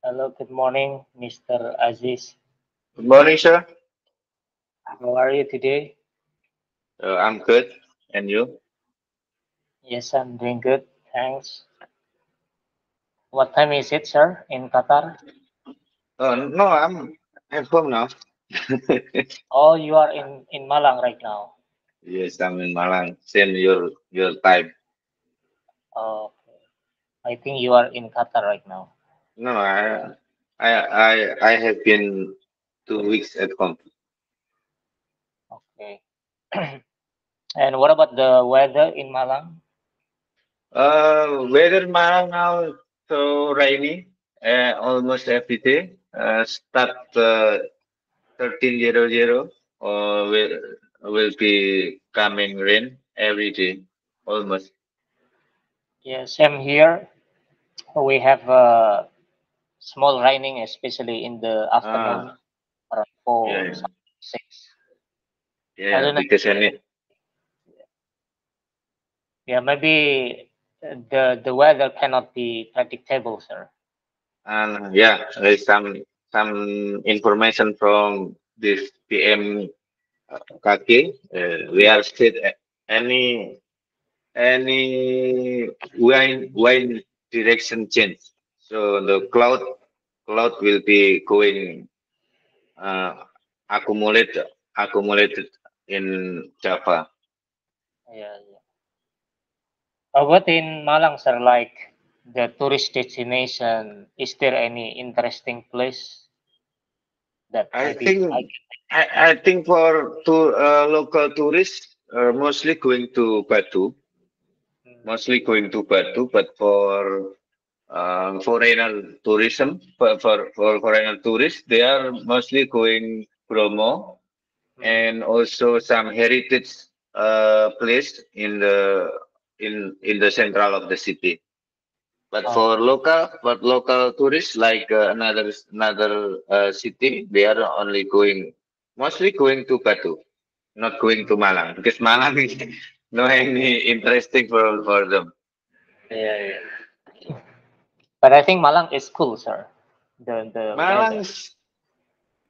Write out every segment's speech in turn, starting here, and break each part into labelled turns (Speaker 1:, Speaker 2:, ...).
Speaker 1: Hello, good morning, Mr. Aziz.
Speaker 2: Good morning, sir.
Speaker 1: How are you today?
Speaker 2: I'm good. And you?
Speaker 1: Yes, I'm doing good. Thanks. What time is it, sir, in Qatar?
Speaker 2: No, I'm at home now.
Speaker 1: Oh, you are in Malang right now.
Speaker 2: Yes, I'm in Malang. Same your time.
Speaker 1: Oh, okay. I think you are in Qatar right now.
Speaker 2: No, I have been 2 weeks at home.
Speaker 1: Okay. And what about the weather in Malang?
Speaker 2: Weather Malang now so rainy. Almost every day. Start 13:00. Will be coming rain every day. Almost.
Speaker 1: Yeah, same here. We have small raining, especially in the afternoon,
Speaker 2: Ah,
Speaker 1: around 4,
Speaker 2: yeah,
Speaker 1: 6. I
Speaker 2: yeah.
Speaker 1: don't know.
Speaker 2: Because any.
Speaker 1: Yeah, maybe the weather cannot be predictable, sir.
Speaker 2: And yeah, there's some information from this PM Kaki. We
Speaker 1: Yeah.
Speaker 2: are still any wind direction change. So the cloud will be going uh, accumulated in Java.
Speaker 1: Yeah, yeah. What in Malang, sir, like the tourist destination, is there any interesting place that
Speaker 2: I
Speaker 1: maybe I
Speaker 2: think
Speaker 1: can
Speaker 2: I think for local tourists, mostly going to Batu.
Speaker 1: mm,
Speaker 2: Mostly going to Batu, but for foreigner tourism, for foreign tourists, they are mostly going Bromo
Speaker 1: mm,
Speaker 2: and also some heritage place in the central of the city.
Speaker 1: oh,
Speaker 2: But local tourists like another city, they are only going mostly going to Batu, not going to
Speaker 1: mm,
Speaker 2: Malang because Malang is no any interesting for them.
Speaker 1: yeah, yeah. But I think Malang is cool, sir. The
Speaker 2: Malang
Speaker 1: weather.
Speaker 2: is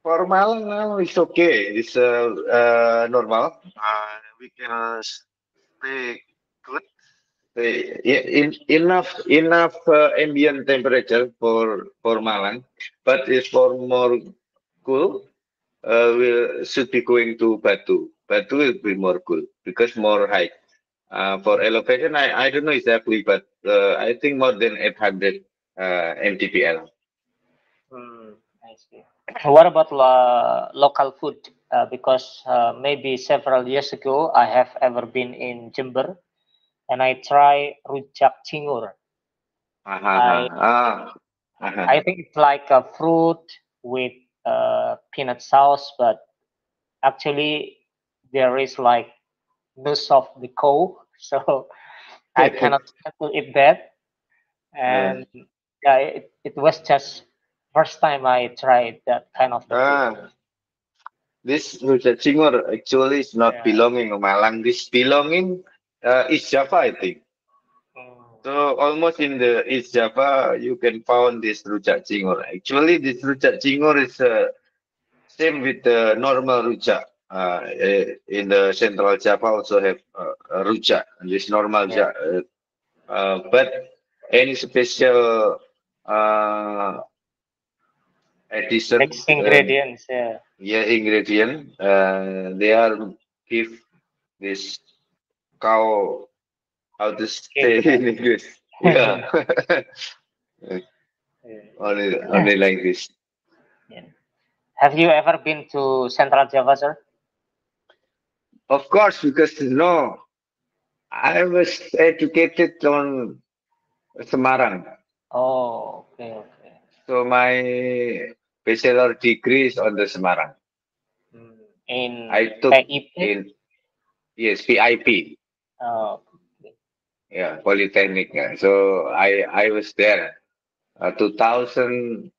Speaker 2: For Malang now it's okay. It's normal. We can stay good. Enough ambient temperature for Malang, but if for more cool, we should be going to Batu. Batu will be more cool because more high. For elevation, I don't know exactly, but I think more than 800 mtpl.
Speaker 1: Mm, I see. What about local food? Because maybe several years ago, I have ever been in Jember and I try rujak cingur. I
Speaker 2: Ah,
Speaker 1: I
Speaker 2: aha.
Speaker 1: think it's like a fruit with peanut sauce, but actually there is like nose of the cow, so I cannot stand to eat that.
Speaker 2: Uh,
Speaker 1: And yeah, it was just first time I tried that kind of the food.
Speaker 2: ah, this Rujak Cingur actually is not
Speaker 1: Yeah.
Speaker 2: belonging to Malang. This belonging East Java, I think.
Speaker 1: Mm.
Speaker 2: So almost in the East Java, you can find this Rujak Cingur. Actually, this Rujak Cingur is same with the normal Rujak. In the Central Java also have Rujak, this normal
Speaker 1: Yeah.
Speaker 2: Rujak. But any special uh, addition,
Speaker 1: Mixed ingredients. Yeah.
Speaker 2: yeah, ingredient, they are give this cow, how to say
Speaker 1: Cake.
Speaker 2: in English? Yeah,
Speaker 1: Yeah.
Speaker 2: only like this.
Speaker 1: Yeah. Have you ever been to Central Java, sir?
Speaker 2: Of course, because no, I was educated on Semarang,
Speaker 1: Oh, okay, okay.
Speaker 2: so my bachelor degree is on the Semarang.
Speaker 1: Mm. In
Speaker 2: I took
Speaker 1: PIP?
Speaker 2: in yes PIP,
Speaker 1: Oh, okay.
Speaker 2: yeah, Polytechnic. Yeah. So I was there, 2007.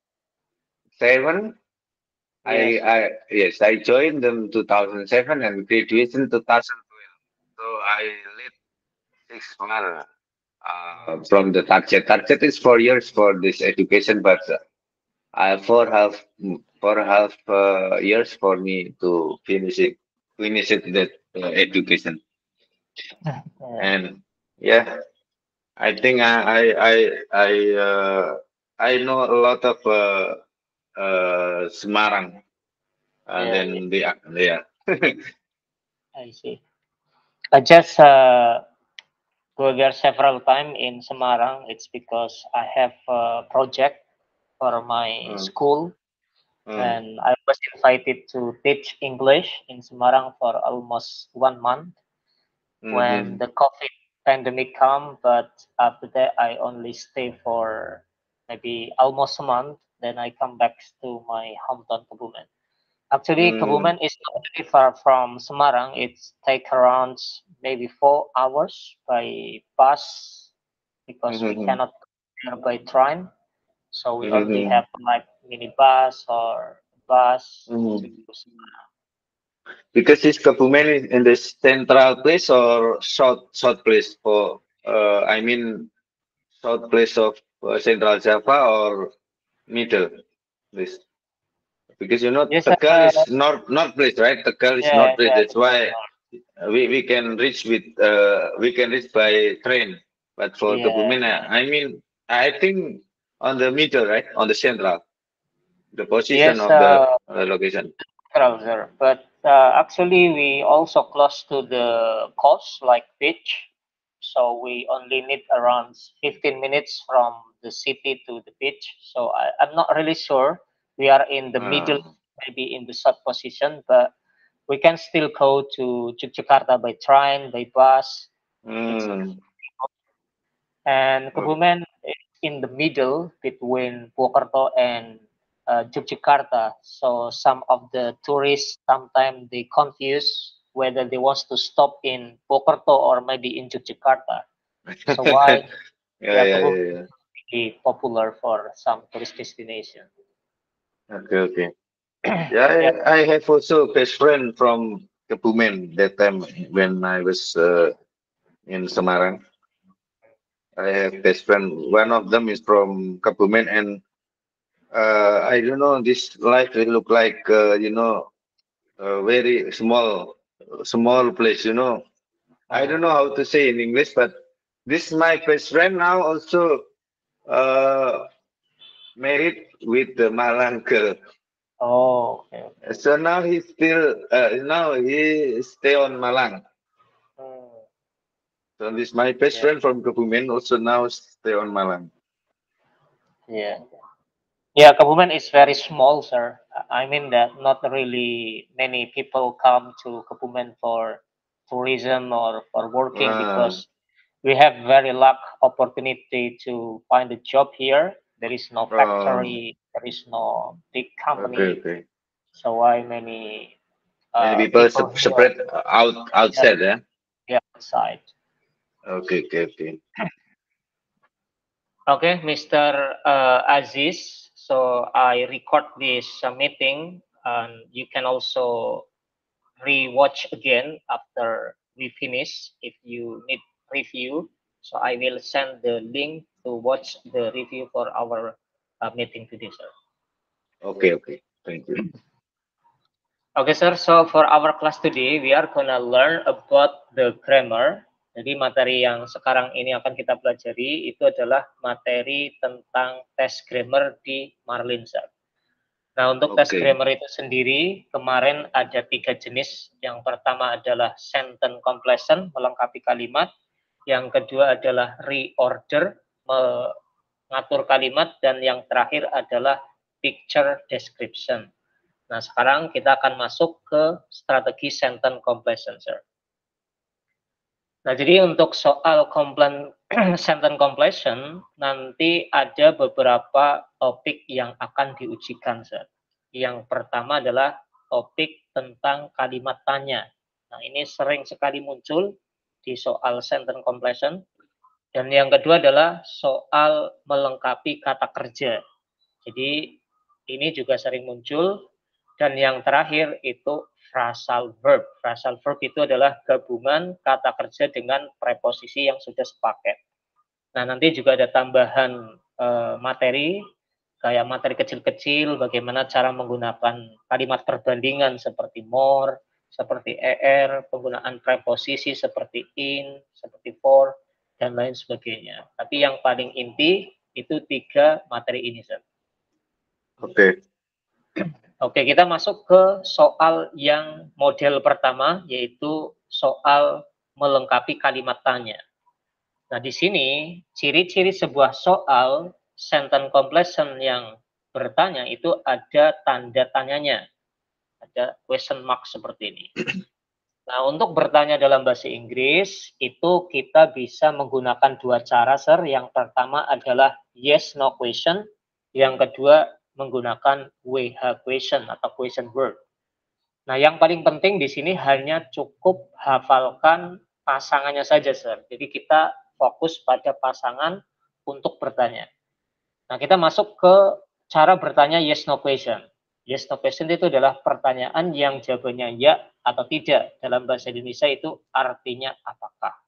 Speaker 1: Yes.
Speaker 2: I yes, I joined them 2007 and graduation 2012. So I led 6 months from the target. Target is 4 years for this education, but 4.5 years for me to finish it that education.
Speaker 1: Yeah.
Speaker 2: And yeah, I think I know a lot of Semarang.
Speaker 1: Yeah, yeah,
Speaker 2: Then the yeah.
Speaker 1: I see. I just go there several times in Semarang. It's because I have a project for my
Speaker 2: Mm,
Speaker 1: school,
Speaker 2: mm,
Speaker 1: and I was invited to teach English in Semarang for almost 1 month when
Speaker 2: mhm,
Speaker 1: the COVID pandemic come. But after that, I only stay for maybe almost a month. Then I come back to my hometown Kebumen. Actually,
Speaker 2: mm,
Speaker 1: Kebumen is not very far from Semarang. It take around maybe 4 hours by bus because we
Speaker 2: mhm,
Speaker 1: cannot go there by train. So we only
Speaker 2: mhm,
Speaker 1: have like minibus or bus to
Speaker 2: mhm.
Speaker 1: go Semarang.
Speaker 2: Because this Kebumen is in the central place or south place for I mean south place of Central Java or middle place. Because you know
Speaker 1: Yes,
Speaker 2: Tegal is north place, right? Tegal is
Speaker 1: yeah,
Speaker 2: north place.
Speaker 1: yeah,
Speaker 2: That's why we can reach with we can reach by train. But for
Speaker 1: yeah,
Speaker 2: Kebumen,
Speaker 1: yeah.
Speaker 2: I mean I think on the middle, right? On the central, the position
Speaker 1: Yes,
Speaker 2: of the location.
Speaker 1: browser. But actually, we also close to the coast, like beach. So we only need around 15 minutes from the city to the beach. So I'm not really sure. We are in the middle,
Speaker 2: Uh,
Speaker 1: maybe in the south position, but we can still go to Yogyakarta by train, by bus. It's
Speaker 2: mm,
Speaker 1: And
Speaker 2: okay.
Speaker 1: Kebumen is in the middle between Purwokerto and Yogyakarta. So some of the tourists sometimes they confuse whether they want to stop in Purwokerto or maybe in Yogyakarta. So why
Speaker 2: Yeah,
Speaker 1: yeah,
Speaker 2: yeah,
Speaker 1: Kebumen
Speaker 2: yeah, yeah.
Speaker 1: is really popular for some tourist destination.
Speaker 2: Okay, okay. Yeah,
Speaker 1: Yeah.
Speaker 2: I have also a best friend from Kebumen that time when I was in Semarang. I have best friend. One of them is from Kebumen, and I don't know. This life will look like a very small place. I don't
Speaker 1: Mm.
Speaker 2: know how to say in English, but this my best friend now also uh, married with the Malang girl.
Speaker 1: Oh, okay, okay.
Speaker 2: So now he stay on Malang.
Speaker 1: Mm.
Speaker 2: So this my best
Speaker 1: Yeah,
Speaker 2: friend from Kebumen also now stay on Malang.
Speaker 1: yeah. Yeah, Kebumen is very small, sir. I mean that not really many people come to Kebumen for tourism or for working
Speaker 2: Ah,
Speaker 1: because we have very lack opportunity to find a job here. There is no
Speaker 2: oh,
Speaker 1: factory, there is no big
Speaker 2: okay,
Speaker 1: company.
Speaker 2: okay.
Speaker 1: So why many
Speaker 2: Many people
Speaker 1: people here
Speaker 2: separate outside, yeah.
Speaker 1: yeah, outside?
Speaker 2: Okay, okay, okay.
Speaker 1: Okay, Mr. Aziz. So I record this meeting, and you can also rewatch again after we finish if you need review. So I will send the link to watch the review for our meeting today, sir.
Speaker 2: Okay, okay. Thank you.
Speaker 1: Okay, sir. So for our class today, we are gonna learn about the grammar. Jadi materi yang sekarang ini akan kita pelajari itu adalah materi tentang tes grammar di Marlin, sir. Nah, untuk tes
Speaker 2: Okay.
Speaker 1: grammar itu sendiri, kemarin ada 3 jenis. Yang pertama adalah sentence completion, melengkapi kalimat. Yang kedua adalah reorder, mengatur kalimat. Dan yang terakhir adalah picture description. Nah, sekarang kita akan masuk ke strategi sentence completion, sir. Nah, jadi untuk soal sentence completion, nanti ada beberapa topik yang akan diujikan, sir. Yang pertama adalah topik tentang kalimat tanya. Nah, ini sering sekali muncul di soal sentence completion. Dan yang kedua adalah soal melengkapi kata kerja. Jadi, ini juga sering muncul. Dan yang terakhir itu phrasal verb. Phrasal verb itu adalah gabungan kata kerja dengan preposisi yang sudah sepaket. Nah, nanti juga ada tambahan materi kayak materi kecil-kecil, bagaimana cara menggunakan kalimat perbandingan seperti more, seperti er, penggunaan preposisi seperti in, seperti for, dan lain sebagainya. Tapi yang paling inti itu 3 materi ini, Sir.
Speaker 2: Oke.
Speaker 1: Oke, kita masuk ke soal yang model pertama, yaitu soal melengkapi kalimat tanya. Nah, di sini ciri-ciri sebuah soal sentence completion yang bertanya itu ada tanda tanyanya, ada question mark seperti ini. Nah, untuk bertanya dalam bahasa Inggris itu kita bisa menggunakan 2 cara, Sir. Yang pertama adalah yes no question, yang kedua menggunakan WH question atau question word. Nah, yang paling penting di sini hanya cukup hafalkan pasangannya saja, Sir. Jadi kita fokus pada pasangan untuk bertanya. Nah, kita masuk ke cara bertanya yes no question. Yes no question itu adalah pertanyaan yang jawabannya ya atau tidak. Dalam bahasa Indonesia itu artinya apakah.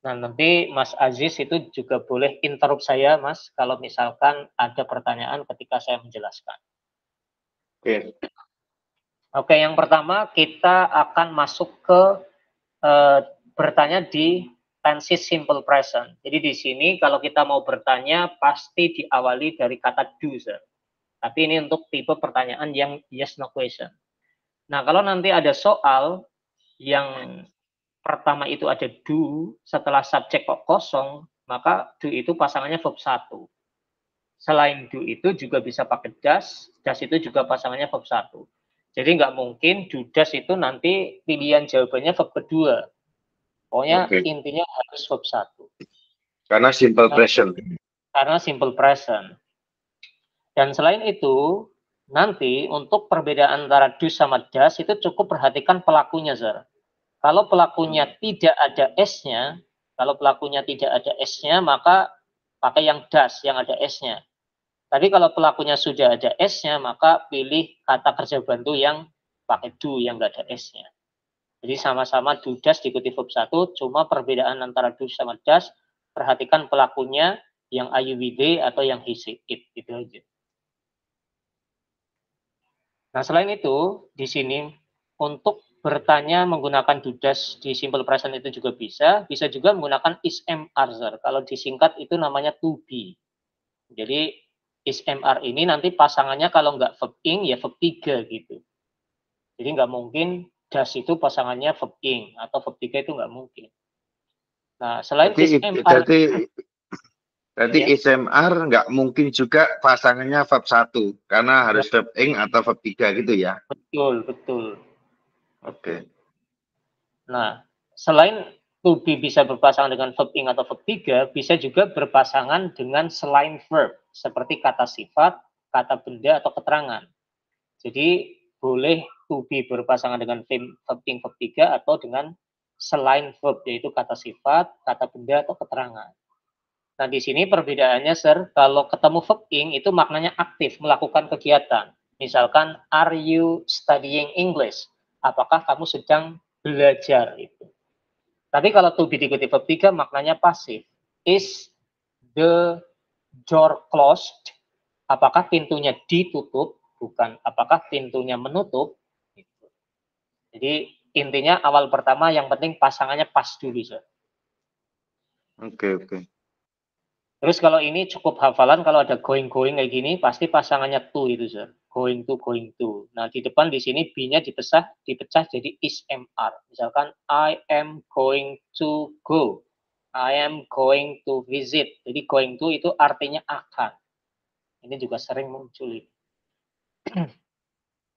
Speaker 1: Nah, nanti Mas Aziz itu juga boleh interrupt saya, Mas, kalau misalkan ada pertanyaan ketika saya menjelaskan.
Speaker 2: Oke.
Speaker 1: Oke, yang pertama kita akan masuk ke bertanya di tenses simple present. Jadi di sini kalau kita mau bertanya pasti diawali dari kata do, Sir. Tapi ini untuk tipe pertanyaan yang yes no question. Nah, kalau nanti ada soal yang pertama itu ada do, setelah subjek kok kosong, maka do itu pasangannya verb 1. Selain do itu juga bisa pakai das itu juga pasangannya verb 1. Jadi nggak mungkin do das itu nanti pilihan jawabannya verb kedua. Pokoknya intinya harus verb 1.
Speaker 2: Karena simple present.
Speaker 1: Karena simple present. Dan selain itu, nanti untuk perbedaan antara do sama das itu cukup perhatikan pelakunya, Sir. Kalau pelakunya tidak ada S-nya, maka pakai yang das, yang ada S-nya. Tapi kalau pelakunya sudah ada S-nya, maka pilih kata kerja bantu yang pakai do, yang nggak ada S-nya. Jadi sama-sama do das diikuti verb 1, cuma perbedaan antara do sama das, perhatikan pelakunya yang IUWD atau yang he, she, it, gitu aja. Nah, selain itu, di sini untuk bertanya menggunakan do das di simple present itu juga bisa juga menggunakan is am are, Sir. Kalau disingkat itu namanya to be. Jadi is am are ini nanti pasangannya kalau nggak verb ing ya verb 3 gitu. Jadi nggak mungkin das itu pasangannya verb ing atau verb 3 itu nggak mungkin. Nah, selain is am are,
Speaker 2: berarti
Speaker 1: ya,
Speaker 2: is am are nggak mungkin juga pasangannya verb 1 karena harus verb ing atau verb 3 gitu ya.
Speaker 1: Betul, betul.
Speaker 2: Oke.
Speaker 1: Nah, selain to be bisa berpasangan dengan verb ing atau verb 3, bisa juga berpasangan dengan selain verb, seperti kata sifat, kata benda, atau keterangan. Jadi, boleh to be berpasangan dengan verb ing, verb 3, atau dengan selain verb, yaitu kata sifat, kata benda, atau keterangan. Nah, di sini perbedaannya, Sir, kalau ketemu verb ing, itu maknanya aktif, melakukan kegiatan. Misalkan, are you studying English? Apakah kamu sedang belajar itu? Tapi kalau to be diikuti verb 3 maknanya pasif. Is the door closed? Apakah pintunya ditutup? Bukan apakah pintunya menutup? Gitu. Jadi intinya awal pertama yang penting pasangannya pas dulu, Sir.
Speaker 2: Oke.
Speaker 1: Terus kalau ini cukup hafalan, kalau ada going kayak gini pasti pasangannya to itu, Sir. Going to. Nah, di depan di sini be-nya dipecah jadi is am are. Misalkan I am going to go. I am going to visit. Jadi going to itu artinya akan. Ini juga sering muncul.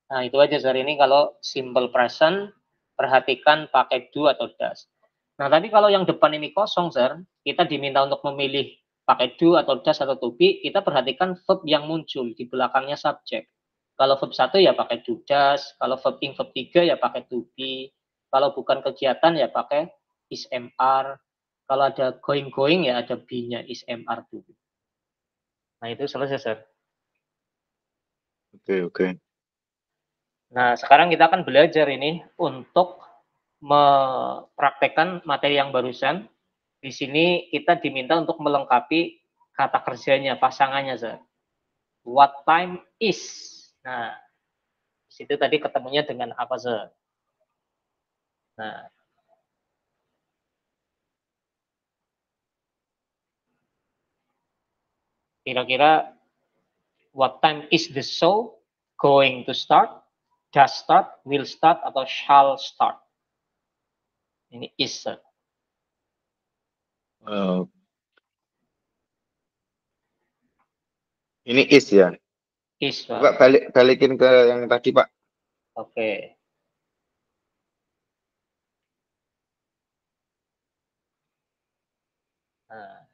Speaker 1: Nah, itu aja, Sir. Ini kalau simple present, perhatikan pakai do atau does. Nah, tapi kalau yang depan ini kosong, Sir, kita diminta untuk memilih pakai do atau does atau to be, kita perhatikan verb yang muncul di belakangnya subjek. Kalau verb 1 ya pakai do does, kalau verb ing verb 3 ya pakai to be, kalau bukan kegiatan ya pakai is am are, kalau ada going ya ada be-nya is am are to. Nah, itu selesai, Sir.
Speaker 2: Oke.
Speaker 1: Nah, sekarang kita akan belajar ini untuk mempraktekkan materi yang barusan. Di sini kita diminta untuk melengkapi kata kerjanya, pasangannya, Sir. What time is? Nah, di situ tadi ketemunya dengan apa sih? Nah, kira-kira what time is the show going to start? Does start, will start, atau shall start? Ini is.
Speaker 2: Ini is ya.
Speaker 1: Is,
Speaker 2: Coba
Speaker 1: Pak.
Speaker 2: balikin ke yang tadi, Pak.
Speaker 1: Oke. Nah,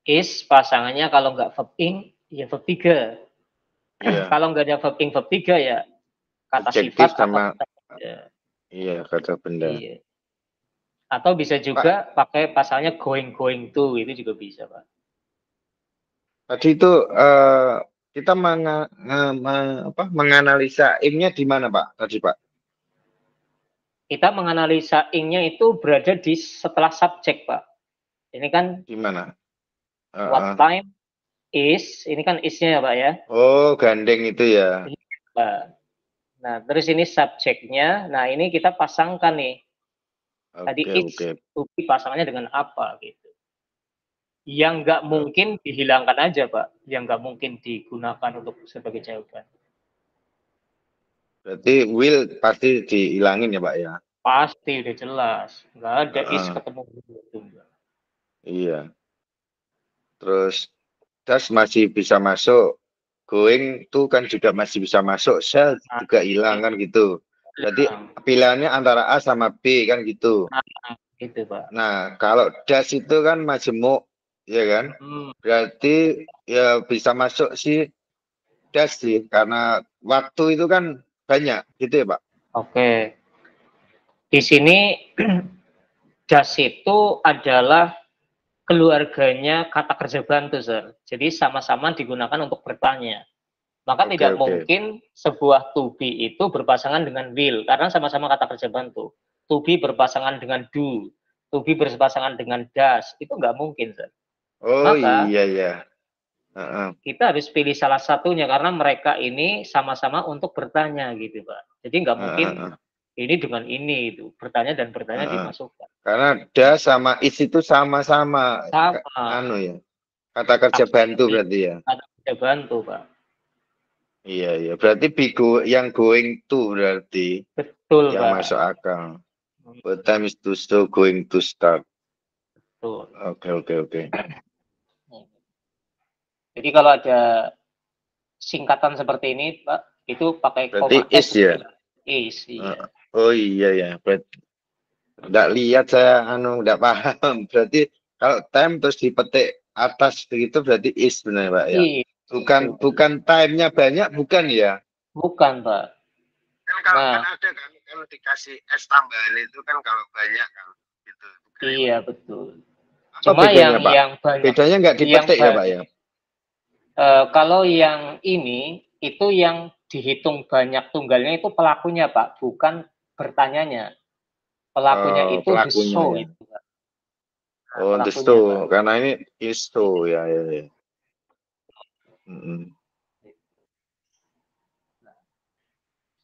Speaker 1: is pasangannya kalau nggak verb ing, ya verb 3.
Speaker 2: Iya.
Speaker 1: Kalau nggak ada verb ing, verb 3 ya kata
Speaker 2: Adjektif
Speaker 1: sifat
Speaker 2: sama
Speaker 1: atau kata benda.
Speaker 2: iya kata benda.
Speaker 1: Iya. Atau bisa juga
Speaker 2: Pak,
Speaker 1: pakai pasalnya going to, itu juga bisa, Pak.
Speaker 2: tadi itu kita menganalisa ing-nya di mana, Pak? Tadi, Pak.
Speaker 1: Kita menganalisa ing-nya itu berada di setelah subjek, Pak. Ini kan
Speaker 2: Di mana?
Speaker 1: what time is, ini kan is-nya ya, Pak ya.
Speaker 2: Oh, gandeng itu ya.
Speaker 1: Nah, terus ini subjeknya. Nah, ini kita pasangkan nih. Tadi
Speaker 2: Oke,
Speaker 1: is,
Speaker 2: oke.
Speaker 1: to be pasangannya dengan apa gitu. Yang nggak mungkin dihilangkan aja, Pak. Yang nggak mungkin digunakan untuk sebagai jawaban.
Speaker 2: Berarti will pasti dihilangin ya, Pak ya?
Speaker 1: Pasti udah jelas. Nggak ada is ketemu itu.
Speaker 2: Iya. Terus das masih bisa masuk. Going to kan juga masih bisa masuk. Shall juga hilang kan gitu. Berarti pilihannya antara A sama B kan gitu.
Speaker 1: Gitu, Pak.
Speaker 2: Nah, kalau das itu kan majemuk, ya kan? Berarti ya bisa masuk si das sih, karena waktu itu kan banyak, gitu ya, Pak?
Speaker 1: Oke. Di sini das itu adalah keluarganya kata kerja bantu, Sir. Jadi sama-sama digunakan untuk bertanya. Maka tidak mungkin sebuah to be itu berpasangan dengan will, karena sama-sama kata kerja bantu. To be berpasangan dengan do, to be berpasangan dengan does, itu nggak mungkin, Sir.
Speaker 2: Oh
Speaker 1: Maka
Speaker 2: iya ya.
Speaker 1: kita harus pilih salah satunya karena mereka ini sama-sama untuk bertanya gitu, Pak. Jadi nggak mungkin ini dengan ini itu bertanya dan bertanya dimasukkan.
Speaker 2: Karena da sama is itu sama-sama
Speaker 1: Sama.
Speaker 2: ya. Kata kerja bantu berarti ya.
Speaker 1: Kata kerja bantu, Pak.
Speaker 2: Iya iya. Berarti yang going to berarti
Speaker 1: Betul,
Speaker 2: yang
Speaker 1: Pak.
Speaker 2: masuk akal. What time is to still going to start?
Speaker 1: Betul.
Speaker 2: Oke.
Speaker 1: Jadi kalau ada singkatan seperti ini, Pak, itu pakai
Speaker 2: Berarti
Speaker 1: koma
Speaker 2: is
Speaker 1: S.
Speaker 2: ya.
Speaker 1: Is, iya.
Speaker 2: Oh iya ya. Berarti nggak lihat saya nggak paham. Berarti kalau time terus dipetik atas begitu berarti is benar Pak ya.
Speaker 1: Iya.
Speaker 2: Bukan time-nya banyak bukan ya?
Speaker 1: Bukan, Pak.
Speaker 2: Kan kalau kan ada kan kalau dikasih S tambahan itu kan kalau banyak kan gitu.
Speaker 1: Iya, betul.
Speaker 2: Apa
Speaker 1: Cuma
Speaker 2: bedanya, Pak?
Speaker 1: yang banyak,
Speaker 2: Bedanya nggak dipetik ya, Pak ya?
Speaker 1: kalau yang ini itu yang dihitung banyak tunggalnya itu pelakunya, Pak, bukan bertanyanya. Pelakunya itu the
Speaker 2: Pelakunya
Speaker 1: show
Speaker 2: ya.
Speaker 1: itu, Pak. Nah,
Speaker 2: Oh, the
Speaker 1: pelakunya,
Speaker 2: show.
Speaker 1: Pak.
Speaker 2: Karena ini is show ya.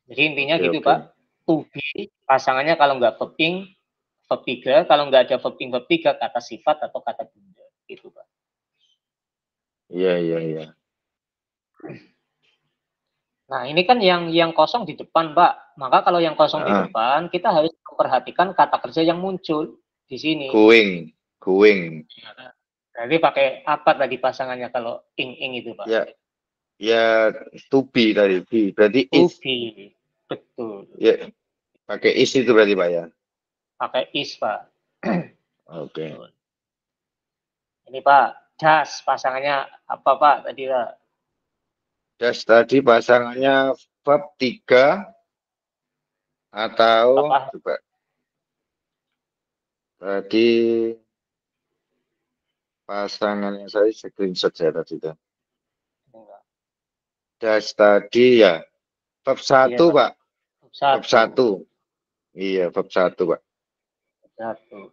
Speaker 1: Jadi intinya
Speaker 2: Oke,
Speaker 1: gitu,
Speaker 2: oke.
Speaker 1: Pak. To be pasangannya kalau nggak verb ing, verb 3, kalau nggak ada verb ing, verb 3, kata sifat atau kata benda gitu, Pak.
Speaker 2: Iya.
Speaker 1: Nah, ini kan yang kosong di depan, Pak. Maka kalau yang kosong di depan, kita harus memperhatikan kata kerja yang muncul di sini.
Speaker 2: Going.
Speaker 1: Jadi pakai apa tadi pasangannya kalau ing itu, Pak?
Speaker 2: Ya to be tadi. Berarti
Speaker 1: To
Speaker 2: is.
Speaker 1: be. Betul.
Speaker 2: Ya, pakai is itu berarti, Pak ya?
Speaker 1: Pakai is, Pak.
Speaker 2: Oke.
Speaker 1: Ini, Pak. Das pasangannya apa, Pak, tadi, Pak?
Speaker 2: Das tadi pasangannya verb 3 atau
Speaker 1: Apa?
Speaker 2: coba tadi pasangannya saya screenshot ya tadi itu. Das tadi ya verb 1,
Speaker 1: Iya,
Speaker 2: Pak. Verb
Speaker 1: 1.
Speaker 2: 1. Iya, verb 1, Pak.
Speaker 1: 1.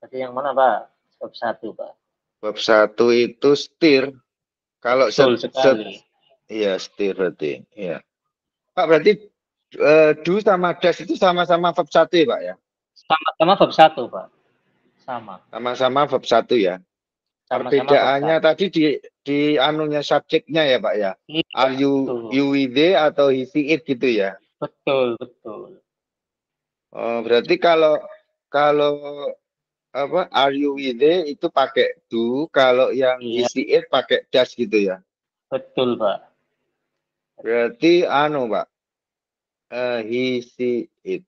Speaker 1: Tadi yang mana, Pak? Verb 1, Pak.
Speaker 2: Bab 1 itu steer. Kalau
Speaker 1: Betul sekali.
Speaker 2: iya steer berarti. Iya. Pak berarti do sama das itu sama-sama bab 1 ya, Pak ya?
Speaker 1: Sama-sama bab 1, Pak. Sama.
Speaker 2: Sama-sama bab 1 ya.
Speaker 1: Sama-sama bab
Speaker 2: Perbedaannya
Speaker 1: 1.
Speaker 2: tadi di anunya subjeknya ya, Pak ya.
Speaker 1: Iya,
Speaker 2: Are you
Speaker 1: betul.
Speaker 2: you with it atau he see it gitu ya.
Speaker 1: Betul, betul.
Speaker 2: Oh, berarti kalau kalau apa are you with it itu pakai do, kalau yang he
Speaker 1: Iya,
Speaker 2: see it pakai does gitu ya.
Speaker 1: betul, Pak.
Speaker 2: Berarti anu, Pak. He see it.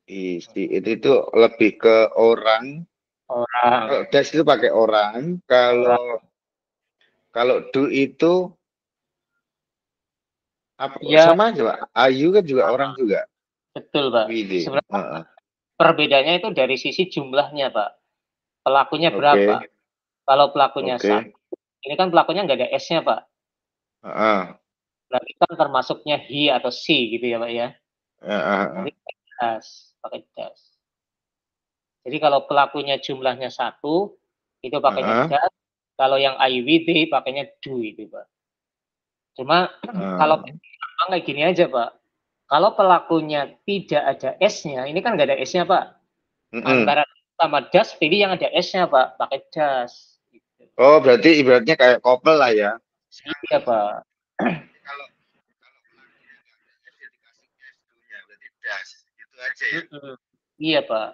Speaker 2: He see it itu lebih ke orang. Kalau
Speaker 1: Orang,
Speaker 2: does itu pakai orang.
Speaker 1: orang.
Speaker 2: Kalau do itu apa
Speaker 1: Ya,
Speaker 2: sama aja, Pak. Are you kan juga orang
Speaker 1: sama.
Speaker 2: juga.
Speaker 1: Betul, Pak.
Speaker 2: With it.
Speaker 1: Sebenarnya perbedaannya itu dari sisi jumlahnya, Pak. Pelakunya
Speaker 2: Oke,
Speaker 1: berapa? Kalau pelakunya
Speaker 2: oke.
Speaker 1: satu, ini kan pelakunya nggak ada S-nya, Pak.
Speaker 2: Heeh.
Speaker 1: Berarti kan termasuknya he atau she gitu ya, Pak ya.
Speaker 2: Heeh.
Speaker 1: Nanti pakai das, pakai das. Jadi kalau pelakunya jumlahnya satu, itu pakainya
Speaker 2: Heeh.
Speaker 1: das. Kalau yang IWD pakainya do itu, Pak. Cuma kalau
Speaker 2: Heeh.
Speaker 1: kayak gini aja, Pak. Kalau pelakunya tidak ada S-nya, ini kan nggak ada S-nya, Pak.
Speaker 2: Mm-mm.
Speaker 1: Antara sama das, pilih yang ada S-nya, Pak. Pakai das. Gitu.
Speaker 2: Oh, berarti ibaratnya kayak couple lah ya.
Speaker 1: Iya, Pak.
Speaker 2: Kalau pelakunya nggak ada S ya dikasih S dulunya, berarti das gitu aja ya.
Speaker 1: Iya, Pak.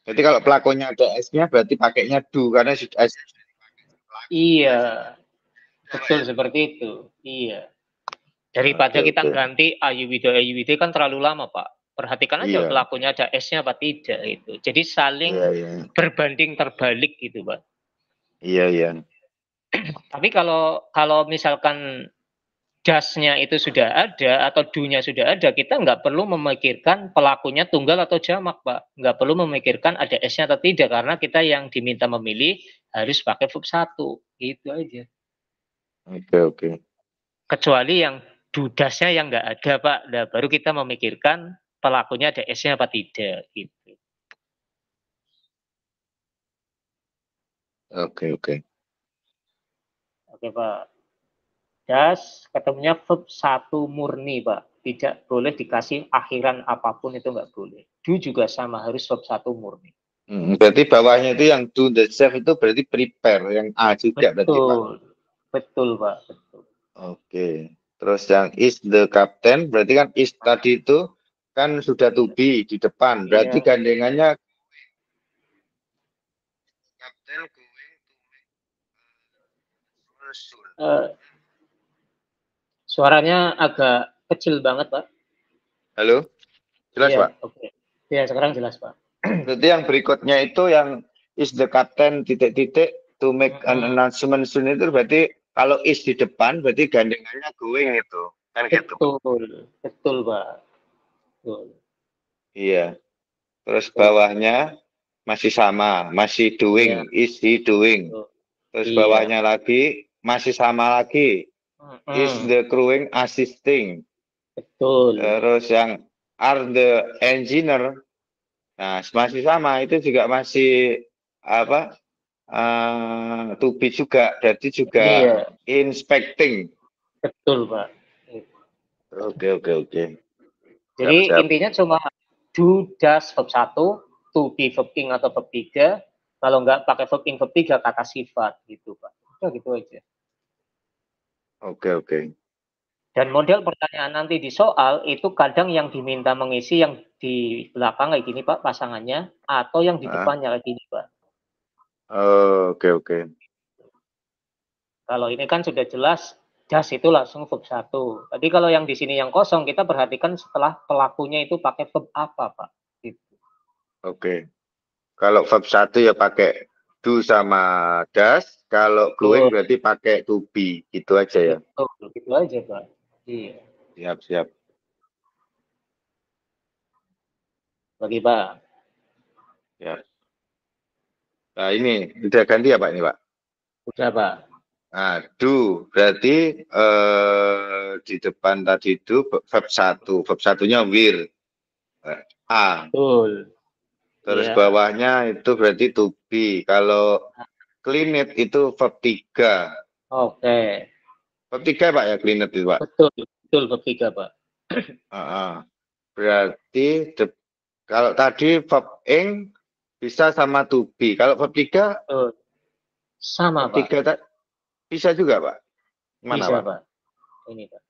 Speaker 2: Berarti kalau pelakunya ada S-nya berarti pakainya do karena sudah S sudah dipakai pelaku
Speaker 1: Iya,
Speaker 2: das. Ya, Pak
Speaker 1: betul
Speaker 2: ya.
Speaker 1: seperti itu. Iya.
Speaker 2: Oke,
Speaker 1: Daripada kita
Speaker 2: oke.
Speaker 1: ganti AYWD kan terlalu lama, Pak. Perhatikan aja
Speaker 2: Iya,
Speaker 1: pelakunya ada S-nya apa tidak itu. Jadi saling
Speaker 2: iya, iya.
Speaker 1: berbanding terbalik gitu, Pak.
Speaker 2: Iya, iya.
Speaker 1: Tapi kalau kalau misalkan dasnya itu sudah ada atau do-nya sudah ada, kita nggak perlu memikirkan pelakunya tunggal atau jamak, Pak. Nggak perlu memikirkan ada S-nya atau tidak, karena kita yang diminta memilih harus pakai verb 1. Itu aja.
Speaker 2: Oke, oke.
Speaker 1: Kecuali yang dudasnya yang nggak ada, Pak. Nah, baru kita memikirkan pelakunya ada S-nya apa tidak, gitu.
Speaker 2: Oke, oke.
Speaker 1: Oke, Pak. Das ketemunya verb 1 murni, Pak. Tidak boleh dikasih akhiran apapun, itu nggak boleh. Do juga sama, harus verb 1 murni.
Speaker 2: Berarti bawahnya itu yang do the chef itu berarti prepare, yang A juga berarti, Pak.
Speaker 1: Betul. Betul, Pak. Betul.
Speaker 2: Oke. Terus yang is the captain berarti kan is tadi itu kan sudah to be di depan. Berarti
Speaker 1: Iya.
Speaker 2: gandengannya captain going to make soon.
Speaker 1: Suaranya agak kecil banget, Pak.
Speaker 2: Halo? Jelas,
Speaker 1: Iya,
Speaker 2: Pak?
Speaker 1: oke. Ya, sekarang jelas, Pak.
Speaker 2: Berarti yang berikutnya itu yang is the captain titik-titik to make an announcement soon itu berarti kalau is di depan berarti gandengannya going itu. Kan gitu.
Speaker 1: Betul. Betul, Pak. Betul.
Speaker 2: Iya. Terus bawahnya masih sama, masih doing,
Speaker 1: Iya.
Speaker 2: is he doing.
Speaker 1: Betul.
Speaker 2: Terus
Speaker 1: Iya.
Speaker 2: bawahnya lagi masih sama lagi, is the crewing assisting.
Speaker 1: Betul.
Speaker 2: Terus yang are the engineer, nah masih sama, itu juga masih apa? To be juga, berarti juga
Speaker 1: Iya.
Speaker 2: inspecting.
Speaker 1: Betul, Pak.
Speaker 2: Oke, oke, oke.
Speaker 1: Jadi
Speaker 2: Siap, siap.
Speaker 1: intinya cuma do, does, verb 1, to be verb ing atau verb 3. Kalau nggak pakai verb ing verb 3, kata sifat gitu, Pak. Udah gitu aja.
Speaker 2: Oke, oke.
Speaker 1: Dan model pertanyaan nanti di soal itu kadang yang diminta mengisi yang di belakang kayak gini, Pak, pasangannya, atau yang di depannya kayak gini, Pak.
Speaker 2: Oke, oke.
Speaker 1: Kalau ini kan sudah jelas das itu langsung verb 1. Tapi kalau yang di sini yang kosong, kita perhatikan setelah pelakunya itu pakai verb apa, Pak. Gitu.
Speaker 2: Oke. Kalau verb 1 ya pakai do sama does. Kalau going berarti pakai to be. Gitu aja ya.
Speaker 1: Betul, gitu aja, Pak. Iya.
Speaker 2: Siap, siap.
Speaker 1: Bagi, Pak.
Speaker 2: Ya. Nah ini udah ganti ya Pak ini Pak?
Speaker 1: Udah, Pak.
Speaker 2: Nah, do berarti di depan tadi do verb 1. Verb 1-nya will. A.
Speaker 1: Betul.
Speaker 2: Terus
Speaker 1: Ya.
Speaker 2: bawahnya itu berarti to be. Kalau cleaned itu verb 3.
Speaker 1: Oke.
Speaker 2: Verb 3 Pak ya, cleaned itu Pak.
Speaker 1: Betul verb 3 Pak.
Speaker 2: Berarti kalau tadi verb ing bisa sama to be. Kalau verb 3
Speaker 1: sama
Speaker 2: verb
Speaker 1: Pak.
Speaker 2: 3 bisa juga Pak. Mana
Speaker 1: bisa,
Speaker 2: Pak?
Speaker 1: Ini Pak.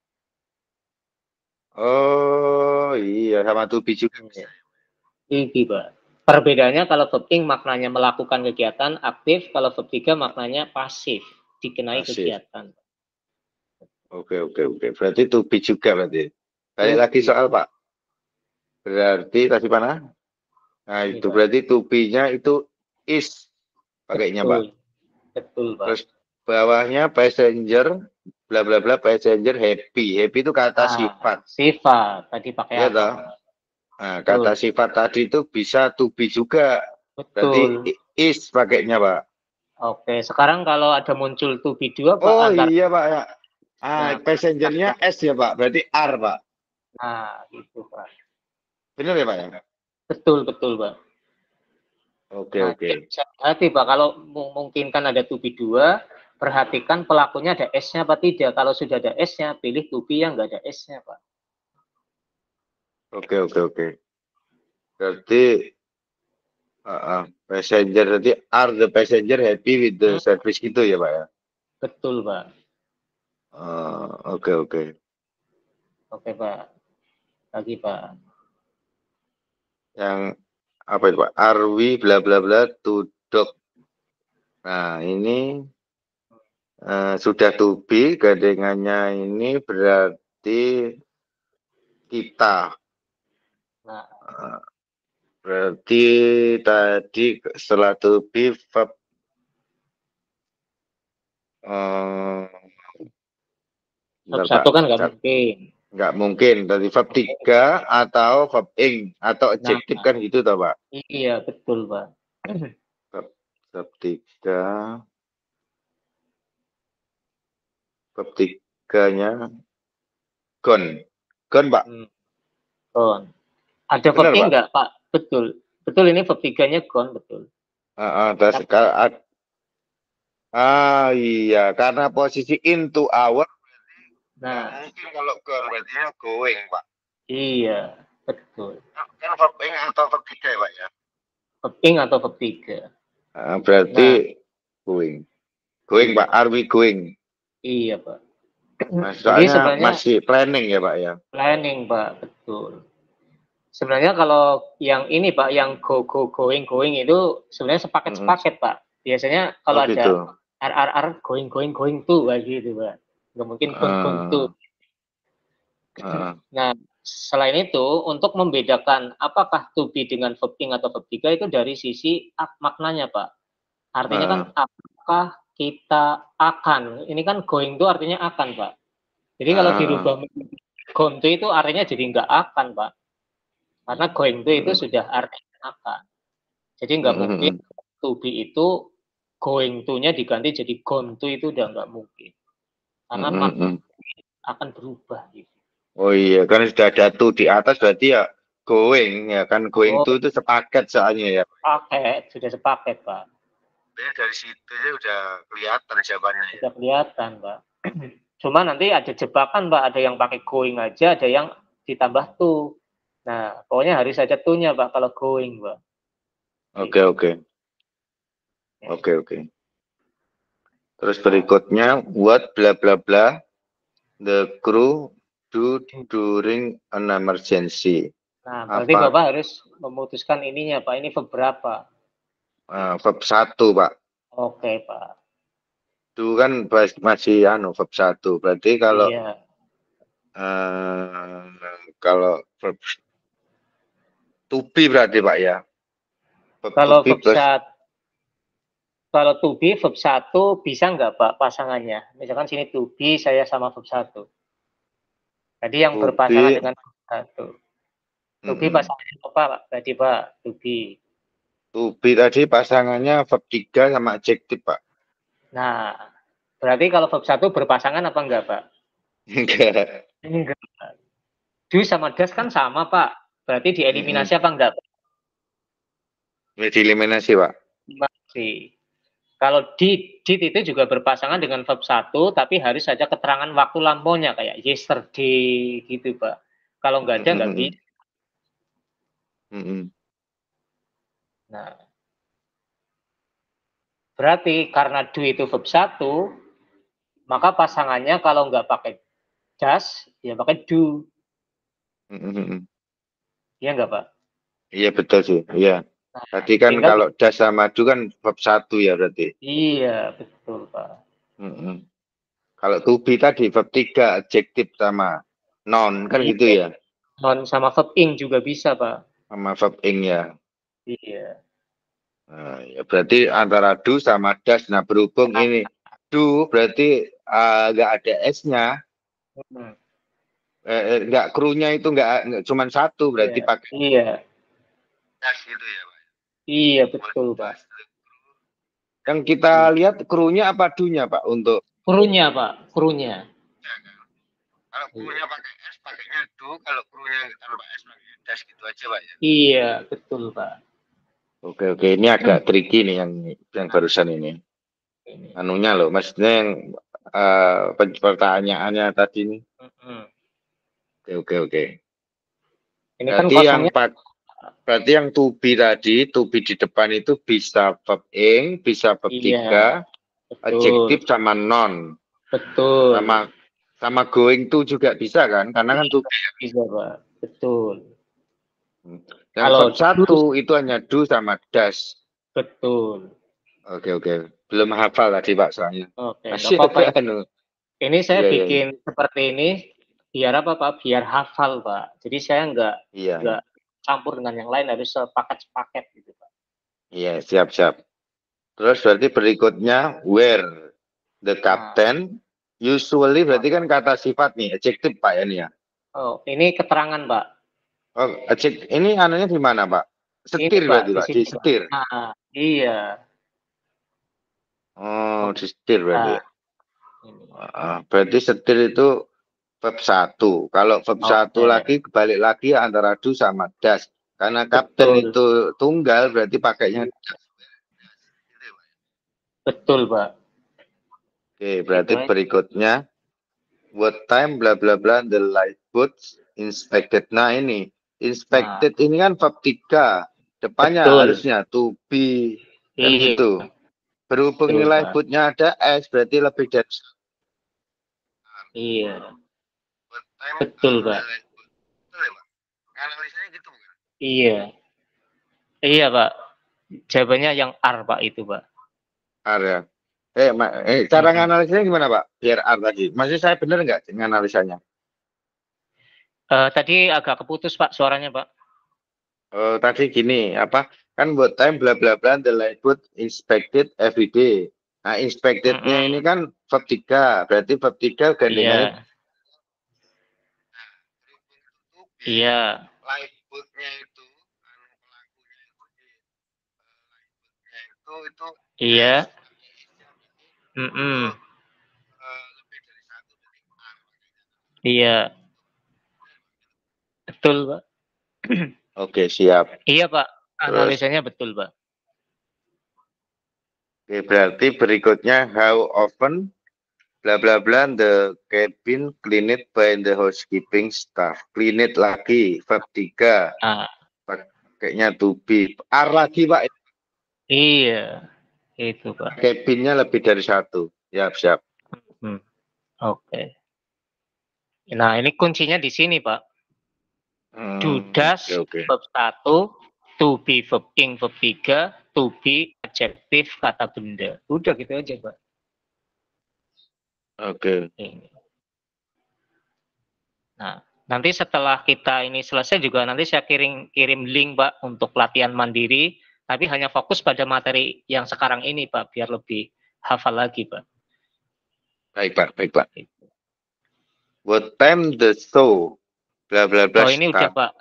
Speaker 2: Oh iya, sama to be juga.
Speaker 1: Ini Pak. Perbedaannya kalau verb ing maknanya melakukan kegiatan aktif, kalau verb 3 maknanya pasif, dikenai
Speaker 2: Pasif.
Speaker 1: kegiatan.
Speaker 2: Oke. Berarti to be juga berarti. Balik lagi soal Pak. Berarti tadi mana? Nah,
Speaker 1: Ini,
Speaker 2: itu
Speaker 1: Pak.
Speaker 2: berarti to be-nya itu is pakainya Pak.
Speaker 1: Betul Pak.
Speaker 2: Terus bawahnya passenger bla bla bla passenger happy. Happy itu kata sifat.
Speaker 1: Sifat tadi pakai
Speaker 2: Ya
Speaker 1: apa?
Speaker 2: toh? Nah, kata sifat tadi itu bisa to be juga.
Speaker 1: Betul.
Speaker 2: Berarti is pakainya Pak.
Speaker 1: Oke, sekarang kalau ada muncul to be 2 Pak
Speaker 2: Oh
Speaker 1: antara
Speaker 2: iya Pak ya. Passengernya S ya Pak. Berarti R Pak.
Speaker 1: Nah, gitu Pak.
Speaker 2: Benar ya Pak ya?
Speaker 1: Betul Pak.
Speaker 2: Oke.
Speaker 1: Hati Pak, kalau memungkinkan ada to be 2, perhatikan pelakunya ada S-nya apa tidak. Kalau sudah ada S-nya, pilih to be yang nggak ada S-nya Pak.
Speaker 2: Oke. Berarti passenger berarti are the passenger happy with the service gitu ya Pak ya?
Speaker 1: Betul Pak.
Speaker 2: Oke.
Speaker 1: Oke Pak. Lagi Pak.
Speaker 2: Yang apa itu Pak? Are we bla bla bla to dog. Nah ini sudah to be, gandengannya ini berarti kita.
Speaker 1: Nah,
Speaker 2: Berarti tadi setelah to be verb
Speaker 1: verb 1 kan nggak mungkin.
Speaker 2: Nggak mungkin. Tadi verb 3 atau verb ing atau adjektif kan gitu toh Pak?
Speaker 1: Iya, betul Pak.
Speaker 2: Verb 3. Verb 3-nya gone. Gone Pak?
Speaker 1: Gone. Ada verb ing nggak Pak? Betul. Betul, ini verb 3-nya gone, betul.
Speaker 2: Iya, karena posisi into our.
Speaker 1: Nah,
Speaker 2: mungkin kalau gone berarti going Pak.
Speaker 1: Iya, betul.
Speaker 2: Kan verb ing atau verb 3 ya Pak ya?
Speaker 1: Verb ing atau verb 3.
Speaker 2: Berarti going. Going Pak, are we going?
Speaker 1: Iya Pak.
Speaker 2: Jadi sebenarnya masih planning ya Pak ya?
Speaker 1: Planning Pak, betul. Sebenarnya kalau yang ini Pak, yang going itu sebenarnya sepaket Pak. Biasanya kalau ada going to kayak gitu Pak. Nggak mungkin going to. Nah, selain itu untuk membedakan apakah to be dengan verb ing atau verb 3 itu dari sisi maknanya Pak. Artinya kan apakah kita akan. Ini kan going to artinya akan Pak. Jadi kalau dirubah going to itu artinya jadi nggak akan Pak. Karena going to itu sudah artinya akan. Jadi nggak mungkin to be itu going to-nya diganti jadi gone to itu udah nggak mungkin. Karena akan berubah gitu.
Speaker 2: Oh iya, kan sudah ada to di atas berarti ya going ya kan, going to itu sepaket soalnya ya.
Speaker 1: Paket, sudah sepaket Pak.
Speaker 2: Dari situ ya udah kelihatan jawabannya.
Speaker 1: Sudah kelihatan Pak. Cuma nanti ada jebakan Pak, ada yang pakai going aja, ada yang ditambah to. Nah, pokoknya harus ada to-nya Pak kalau going Pak.
Speaker 2: Oke. Terus berikutnya what bla bla bla the crew do during an emergency.
Speaker 1: Nah, berarti Bapak harus memutuskan ininya Pak, ini verb berapa?
Speaker 2: Verb 1 Pak.
Speaker 1: Oke Pak.
Speaker 2: Do kan masih verb 1. Berarti kalau kalau verb to be berarti Pak ya.
Speaker 1: Kalau verb 1, kalau to be verb 1 bisa nggak Pak pasangannya? Misalkan sini to be saya sama verb 1. Tadi yang berpasangan dengan verb 1. To be pasangannya apa Pak? Tadi Pak, to be.
Speaker 2: To be tadi pasangannya verb 3 sama adjektif Pak.
Speaker 1: Nah, berarti kalau verb 1 berpasangan apa enggak Pak?
Speaker 2: Enggak.
Speaker 1: Do sama das kan sama Pak. Berarti dieliminasi apa enggak Pak?
Speaker 2: Dieliminasi Pak.
Speaker 1: Masih. Kalau did itu juga berpasangan dengan verb 1, tapi harus ada keterangan waktu lampaunya kayak yesterday gitu, Pak. Kalau nggak ada nggak bisa. Nah, berarti karena do itu verb 1, maka pasangannya kalau nggak pakai does, ya pakai do. Iya nggak, Pak?
Speaker 2: Iya betul sih. Iya.
Speaker 1: Nah,
Speaker 2: Tadi kan
Speaker 1: tinggal
Speaker 2: kalau das sama do kan verb 1 ya berarti.
Speaker 1: iya, betul, Pak.
Speaker 2: Kalau to be tadi verb 3 adjektif sama noun kan gitu
Speaker 1: Iya.
Speaker 2: ya.
Speaker 1: Noun sama verb ing juga bisa, Pak.
Speaker 2: Sama verb ing ya.
Speaker 1: Iya.
Speaker 2: Nah, ya berarti antara do sama das. Nah berhubung ini do berarti nggak ada s-nya. Nggak krunya itu nggak cuma satu berarti
Speaker 1: Iya.
Speaker 2: pakai
Speaker 1: Iya.
Speaker 2: das gitu ya Pak.
Speaker 1: Iya, betul, Pak.
Speaker 2: Yang kita lihat krunya apa do-nya Pak untuk
Speaker 1: Krunya, Pak. Krunya.
Speaker 2: kalau krunya pakai s pakainya do, kalau krunya tanpa s pakai das gitu aja Pak ya.
Speaker 1: Iya, betul, Pak.
Speaker 2: Oke, ini agak tricky nih yang barusan ini. Anunya loh, maksudnya yang pertanyaannya tadi ini. Oke.
Speaker 1: Ini kan
Speaker 2: Berarti yang to be tadi, to be di depan itu bisa verb ing, bisa verb 3, adjektif sama noun.
Speaker 1: Betul.
Speaker 2: Sama going to juga bisa kan? Karena kan to be
Speaker 1: bisa, Pak. Betul.
Speaker 2: yang verb 1 itu hanya do sama does.
Speaker 1: Betul.
Speaker 2: Oke. Belum hafal tadi Pak soalnya.
Speaker 1: Oke, nggak apa-apa. Ini saya bikin seperti ini biar apa, Pak? Biar hafal, Pak. Jadi saya nggak campur dengan yang lain, harus sepaket gitu, Pak.
Speaker 2: Iya, siap. Terus berarti berikutnya where the captain usually berarti kan kata sifat nih, adjektif Pak ya nih ya.
Speaker 1: Oh, ini keterangan, Pak.
Speaker 2: Oh, ini anunya di mana, Pak? Setir berarti, Pak. Di setir.
Speaker 1: Nah, iya.
Speaker 2: Oh, di setir berarti. Berarti setir itu verb 1. Kalau verb 1 lagi kebalik lagi antara do sama das. Karena kapten itu tunggal berarti pakainya das.
Speaker 1: Betul, Pak.
Speaker 2: Oke, berarti berikutnya what time bla bla bla the lifeboats inspected. Nah, ini inspected ini kan verb 3. Depannya harusnya to be kan gitu. Berhubung nilai lifeboatnya ada s berarti lebih dari
Speaker 1: iya. Betul, Pak.
Speaker 2: Analisanya gitu bukan?
Speaker 1: Iya, Pak. Jawabannya yang R, Pak, itu, Pak.
Speaker 2: R ya. Cara nganalisanya gimana, Pak? Biar R tadi. Maksudnya saya benar nggak nganalisanya?
Speaker 1: Tadi agak keputus, Pak, suaranya, Pak.
Speaker 2: Tadi gini, apa? Kan buat time bla bla bla the lifeboat inspected every day. Nah, inspected-nya ini kan verb 3. Berarti verb 3 gandengannya.
Speaker 1: Iya.
Speaker 2: Lifeboat-nya itu itu
Speaker 1: iya.
Speaker 2: lebih dari 1 dari R.
Speaker 1: Iya. Betul, Pak.
Speaker 2: Oke, siap.
Speaker 1: Iya, Pak. Analisanya betul, Pak.
Speaker 2: Oke, berarti berikutnya how often bla bla bla the cabin cleaned by the housekeeping staff. Cleaned lagi verb 3. Pakainya to be. R lagi, Pak.
Speaker 1: Iya. Itu, Pak.
Speaker 2: Cabinnya lebih dari 1. Siap.
Speaker 1: Oke. Nah, ini kuncinya di sini, Pak. Do does verb 1, to be verb ing verb 3, to be adjektif kata benda. Udah gitu aja, Pak.
Speaker 2: Oke.
Speaker 1: Nah, nanti setelah kita ini selesai juga nanti saya kirim link, Pak, untuk latihan mandiri, tapi hanya fokus pada materi yang sekarang ini, Pak, biar lebih hafal lagi, Pak.
Speaker 2: Baik, Pak. What time the show? Bla bla bla.
Speaker 1: Oh, ini udah, Pak.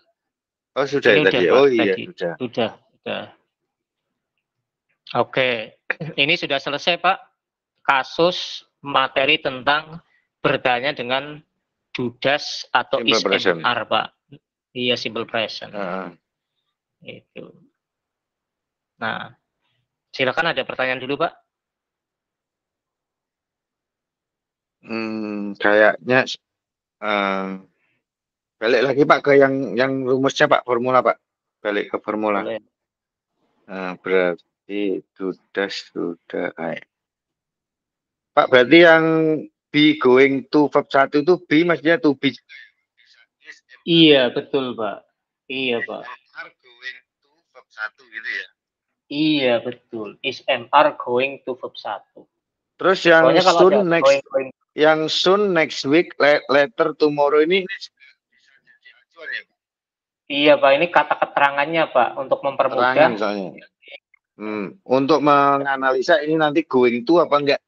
Speaker 2: Oh, sudah ini tadi.
Speaker 1: Udah, Pak,
Speaker 2: iya,
Speaker 1: tadi. Sudah. Oke. Ini sudah selesai, Pak. Kasus materi tentang bertanya dengan do does atau is and are, Pak. Iya, simple present. Itu. Nah, silakan ada pertanyaan dulu, Pak.
Speaker 2: Kayaknya balik lagi Pak ke yang rumusnya Pak, formula Pak. Balik ke formula.
Speaker 1: Boleh.
Speaker 2: Berarti sudah kayak. Pak, berarti yang be going to verb 1 itu be maksudnya to be.
Speaker 1: Iya, betul, Pak. Iya, Pak.
Speaker 2: Are going to verb 1 gitu ya.
Speaker 1: Iya, betul. Is MR going to verb 1.
Speaker 2: Terus yang
Speaker 1: Soalnya kalau
Speaker 2: soon
Speaker 1: ada
Speaker 2: next
Speaker 1: going,
Speaker 2: yang soon next week, later tomorrow ini bisa jadi acuan ya, Pak?
Speaker 1: iya, Pak, ini kata keterangannya, Pak, untuk mempermudah.
Speaker 2: Keterangan soalnya. Untuk menganalisa ini nanti going to apa enggak?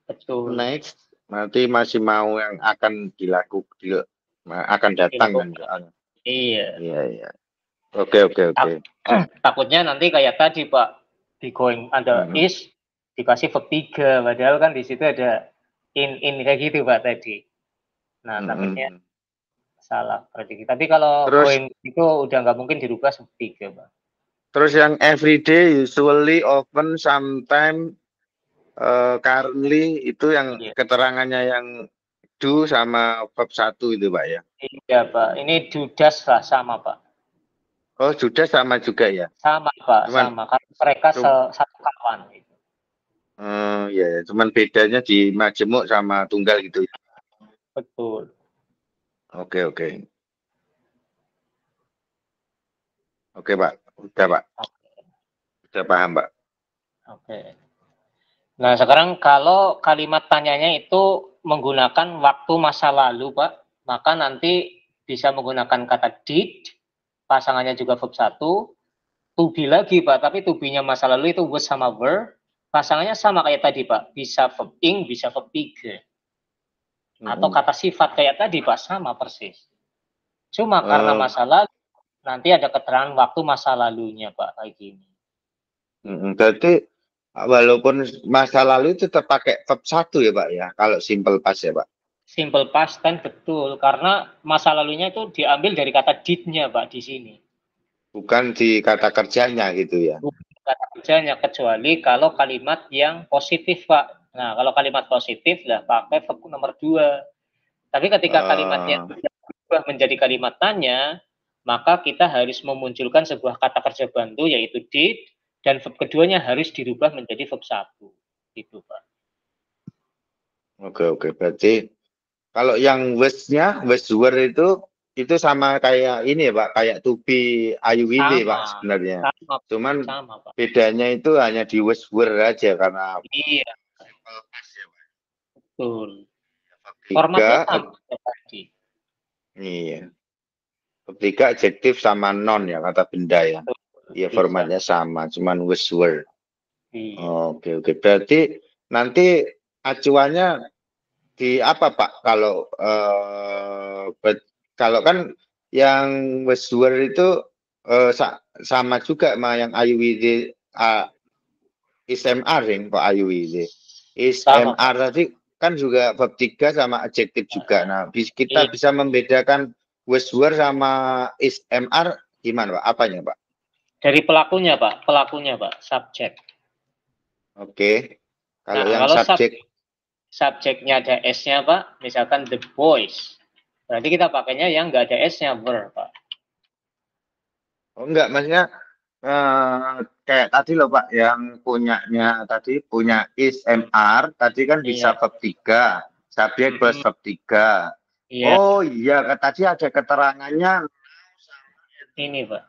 Speaker 1: Betul.
Speaker 2: Next, nanti masih mau yang akan dilakukan, akan datang kan soalnya.
Speaker 1: Iya.
Speaker 2: Iya. Oke.
Speaker 1: Takutnya nanti kayak tadi, Pak, di going ada is dikasih verb 3, padahal kan di situ ada in kayak gitu, Pak, tadi. Nah, takutnya salah berarti. Tapi kalau going itu udah nggak mungkin dirubah verb 3, Pak.
Speaker 2: Terus yang everyday, usually, often, sometimes, currently itu yang keterangannya yang do sama verb 1 itu Pak ya?
Speaker 1: Iya Pak, ini do does lah sama Pak.
Speaker 2: Oh sudah sama juga ya?
Speaker 1: Sama Pak, sama karena mereka satu kawan.
Speaker 2: Ya, cuman bedanya di majemuk sama tunggal gitu.
Speaker 1: Betul.
Speaker 2: Oke. Oke Pak, udah Pak. Udah paham Pak.
Speaker 1: Oke. Nah sekarang kalau kalimat tanyanya itu menggunakan waktu masa lalu Pak, maka nanti bisa menggunakan kata did, pasangannya juga verb 1, to be lagi Pak, tapi to be-nya masa lalu itu was sama were, pasangannya sama kayak tadi Pak, bisa verb ing, bisa verb 3. Atau kata sifat kayak tadi Pak, sama persis. Cuma karena masa lalu, nanti ada keterangan waktu masa lalunya Pak, kayak gini.
Speaker 2: Berarti walaupun masa lalu itu tetap pakai verb 1 ya Pak ya, kalau simple past ya Pak?
Speaker 1: Simple past tense betul, karena masa lalunya itu diambil dari kata did-nya Pak di sini.
Speaker 2: Bukan di kata kerjanya gitu ya?
Speaker 1: Bukan kata kerjanya, kecuali kalau kalimat yang positif Pak. Nah, kalau kalimat positif lah pakai verb nomor 2. Tapi ketika kalimatnya berubah menjadi kalimat tanya, maka kita harus memunculkan sebuah kata kerja bantu yaitu did, dan verb keduanya harus dirubah menjadi verb 1. Gitu Pak.
Speaker 2: Oke. Berarti kalau yang was-nya, was-were itu sama kayak ini ya Pak, kayak to be, are you will Pak sebenarnya. Cuman
Speaker 1: Pak.
Speaker 2: Bedanya itu hanya di was-were aja karena
Speaker 1: iya.
Speaker 2: Simple past ya Pak.
Speaker 1: Betul. Formatnya sama tadi.
Speaker 2: Iya. Ketiga adjektif sama non ya, kata benda ya. Iya formatnya sama, cuman was-were.
Speaker 1: Iya.
Speaker 2: Oke. Berarti nanti acuannya di apa Pak? Kalau kan yang was-were itu sama juga sama yang IUID ISMR yang Pak IUID. ISMR tadi kan juga verb 3 sama adjektif juga. Nah, kita bisa membedakan was-were sama ISMR gimana Pak? Apanya Pak?
Speaker 1: Dari pelakunya Pak, subjek.
Speaker 2: Oke. Kalau yang subjek,
Speaker 1: subjeknya ada S-nya Pak, misalkan the boys. Berarti kita pakainya yang nggak ada S-nya were Pak.
Speaker 2: Oh enggak, maksudnya kayak tadi loh Pak, yang punya ISMR, tadi kan bisa verb 3, subjek plus verb 3.
Speaker 1: Iya.
Speaker 2: Oh iya, tadi ada keterangannya.
Speaker 1: Ini Pak.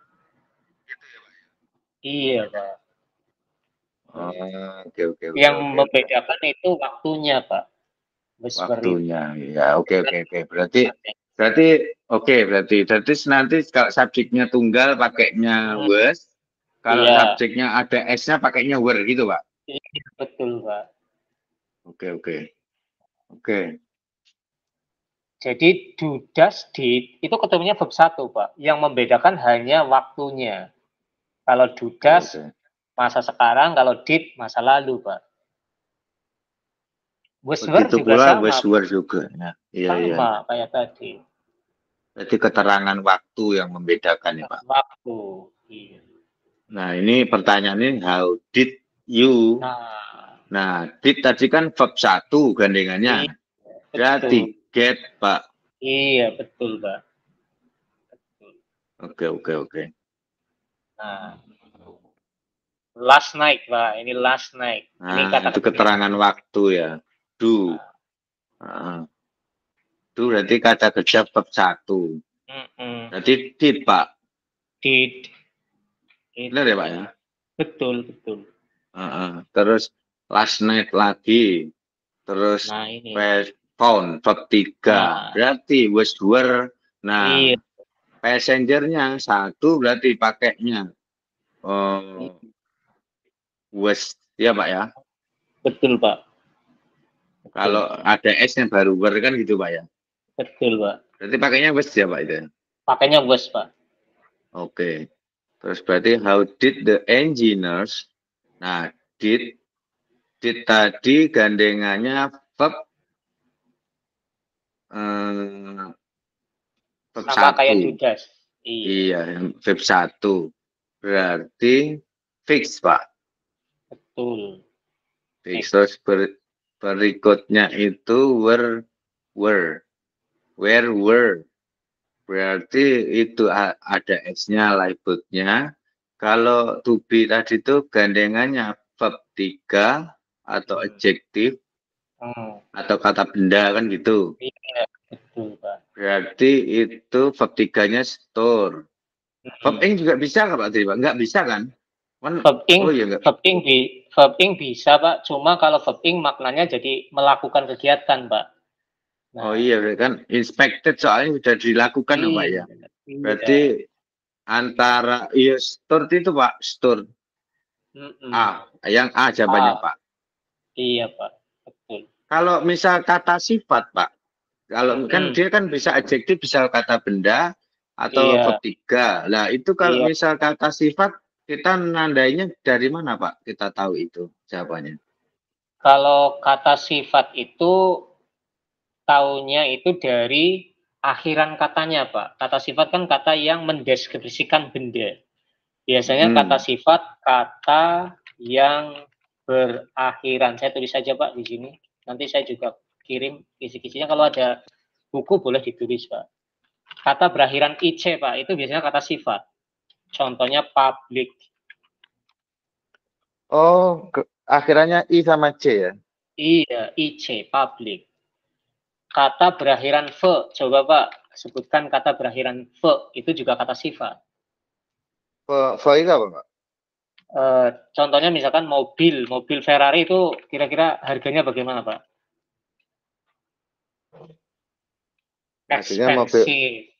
Speaker 1: Iya Pak.
Speaker 2: Oke.
Speaker 1: Yang membedakan itu waktunya Pak.
Speaker 2: Waktunya, ya oke. Berarti nanti kalau subjeknya tunggal pakainya was, kalau subjeknya ada S-nya pakainya were gitu Pak?
Speaker 1: Iya betul Pak.
Speaker 2: Oke.
Speaker 1: Jadi do, does, did itu ketemunya verb 1 Pak. Yang membedakan hanya waktunya. Kalau do, does masa sekarang, kalau did masa lalu Pak. Was-were juga sama.
Speaker 2: Was-were juga. Nah,
Speaker 1: sama kayak tadi.
Speaker 2: Berarti keterangan waktu yang membedakan ya Pak.
Speaker 1: Waktu. Iya.
Speaker 2: Nah ini pertanyaannya how did you Nah, did tadi kan verb 1 gandengannya. Berarti get, Pak.
Speaker 1: Iya, betul, Pak. Betul.
Speaker 2: Oke.
Speaker 1: Nah, last night, Pak. Ini last night. Ini
Speaker 2: Nah,
Speaker 1: kata
Speaker 2: itu keterangan waktu ya. Do. Do berarti kata kerja verb 1. Berarti did, Pak.
Speaker 1: Did.
Speaker 2: Benar ya, Pak ya?
Speaker 1: Betul.
Speaker 2: Terus last night lagi. Terus
Speaker 1: Nah, ini.
Speaker 2: found verb 3. Berarti was were. Nah,
Speaker 1: iya.
Speaker 2: passengernya 1 berarti pakainya was, ya Pak ya?
Speaker 1: Betul, Pak. Betul.
Speaker 2: Kalau ada S-nya baru were kan gitu, Pak ya?
Speaker 1: Betul, Pak.
Speaker 2: Berarti pakainya was ya, Pak itu?
Speaker 1: Pakainya was, Pak.
Speaker 2: Oke. Terus berarti how did the engineers? Nah, did tadi gandengannya verb verb
Speaker 1: Sama
Speaker 2: 1.
Speaker 1: kayak Judas.
Speaker 2: Iya, verb 1. Berarti fix, Pak.
Speaker 1: Betul.
Speaker 2: Fix. Terus berikutnya itu where were. Berarti itu ada S-nya, libutnya. Kalau to be tadi itu gandengannya verb 3 atau adjektif atau kata benda kan gitu.
Speaker 1: Iya, betul, Pak.
Speaker 2: Berarti itu verb 3-nya store. Verb ing juga bisa nggak Pak Tri? Nggak bisa kan?
Speaker 1: Verb ing bisa, Pak. Cuma kalau verb ing maknanya jadi melakukan kegiatan, Pak.
Speaker 2: Nah, oh iya, kan inspected soalnya sudah dilakukan, iya, Pak ya. Berarti antara store itu Pak, store. Yang A jawabannya Pak.
Speaker 1: Iya, Pak. Betul.
Speaker 2: Kalau misal kata sifat, Pak. Kalau kan dia kan bisa adjektif, bisa kata benda atau verb 3. Nah, itu kalau misal kata sifat kita nandainya dari mana, Pak? Kita tahu itu jawabannya.
Speaker 1: Kalau kata sifat itu taunya itu dari akhiran katanya, Pak. Kata sifat kan kata yang mendeskripsikan benda. Biasanya kata sifat kata yang berakhiran. Saya tulis saja, Pak, di sini. Nanti saya juga kirim kisi-kisinya. Kalau ada buku boleh ditulis, Pak. Kata berakhiran IC, Pak, itu biasanya kata sifat. Contohnya public.
Speaker 2: Oh, akhirannya I sama C ya?
Speaker 1: Iya, IC, public. Kata berakhiran V, coba Pak, sebutkan kata berakhiran V, itu juga kata sifat.
Speaker 2: V itu apa, Pak?
Speaker 1: Contohnya misalkan mobil Ferrari itu kira-kira harganya bagaimana, Pak? Expensive.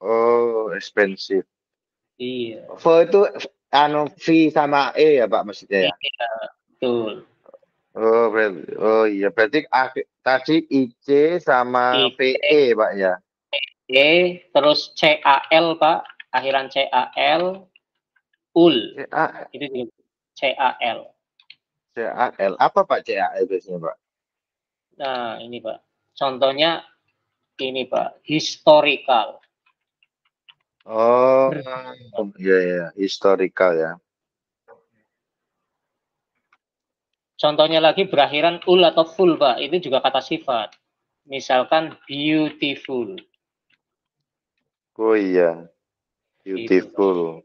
Speaker 2: Oh, expensive.
Speaker 1: Iya.
Speaker 2: V itu V sama E ya, Pak, maksudnya ya?
Speaker 1: Iya, betul.
Speaker 2: Oh iya, berarti tadi IC sama VE, Pak ya?
Speaker 1: Terus CAL, Pak, akhiran CAL, ul. Itu juga CAL.
Speaker 2: CAL, apa Pak CAL biasanya, Pak?
Speaker 1: Nah, ini Pak. Contohnya ini Pak, historical.
Speaker 2: Oh, iya, historical ya.
Speaker 1: Contohnya lagi berakhiran ul atau full, Pak. Itu juga kata sifat. Misalkan beautiful.
Speaker 2: Oh iya, beautiful.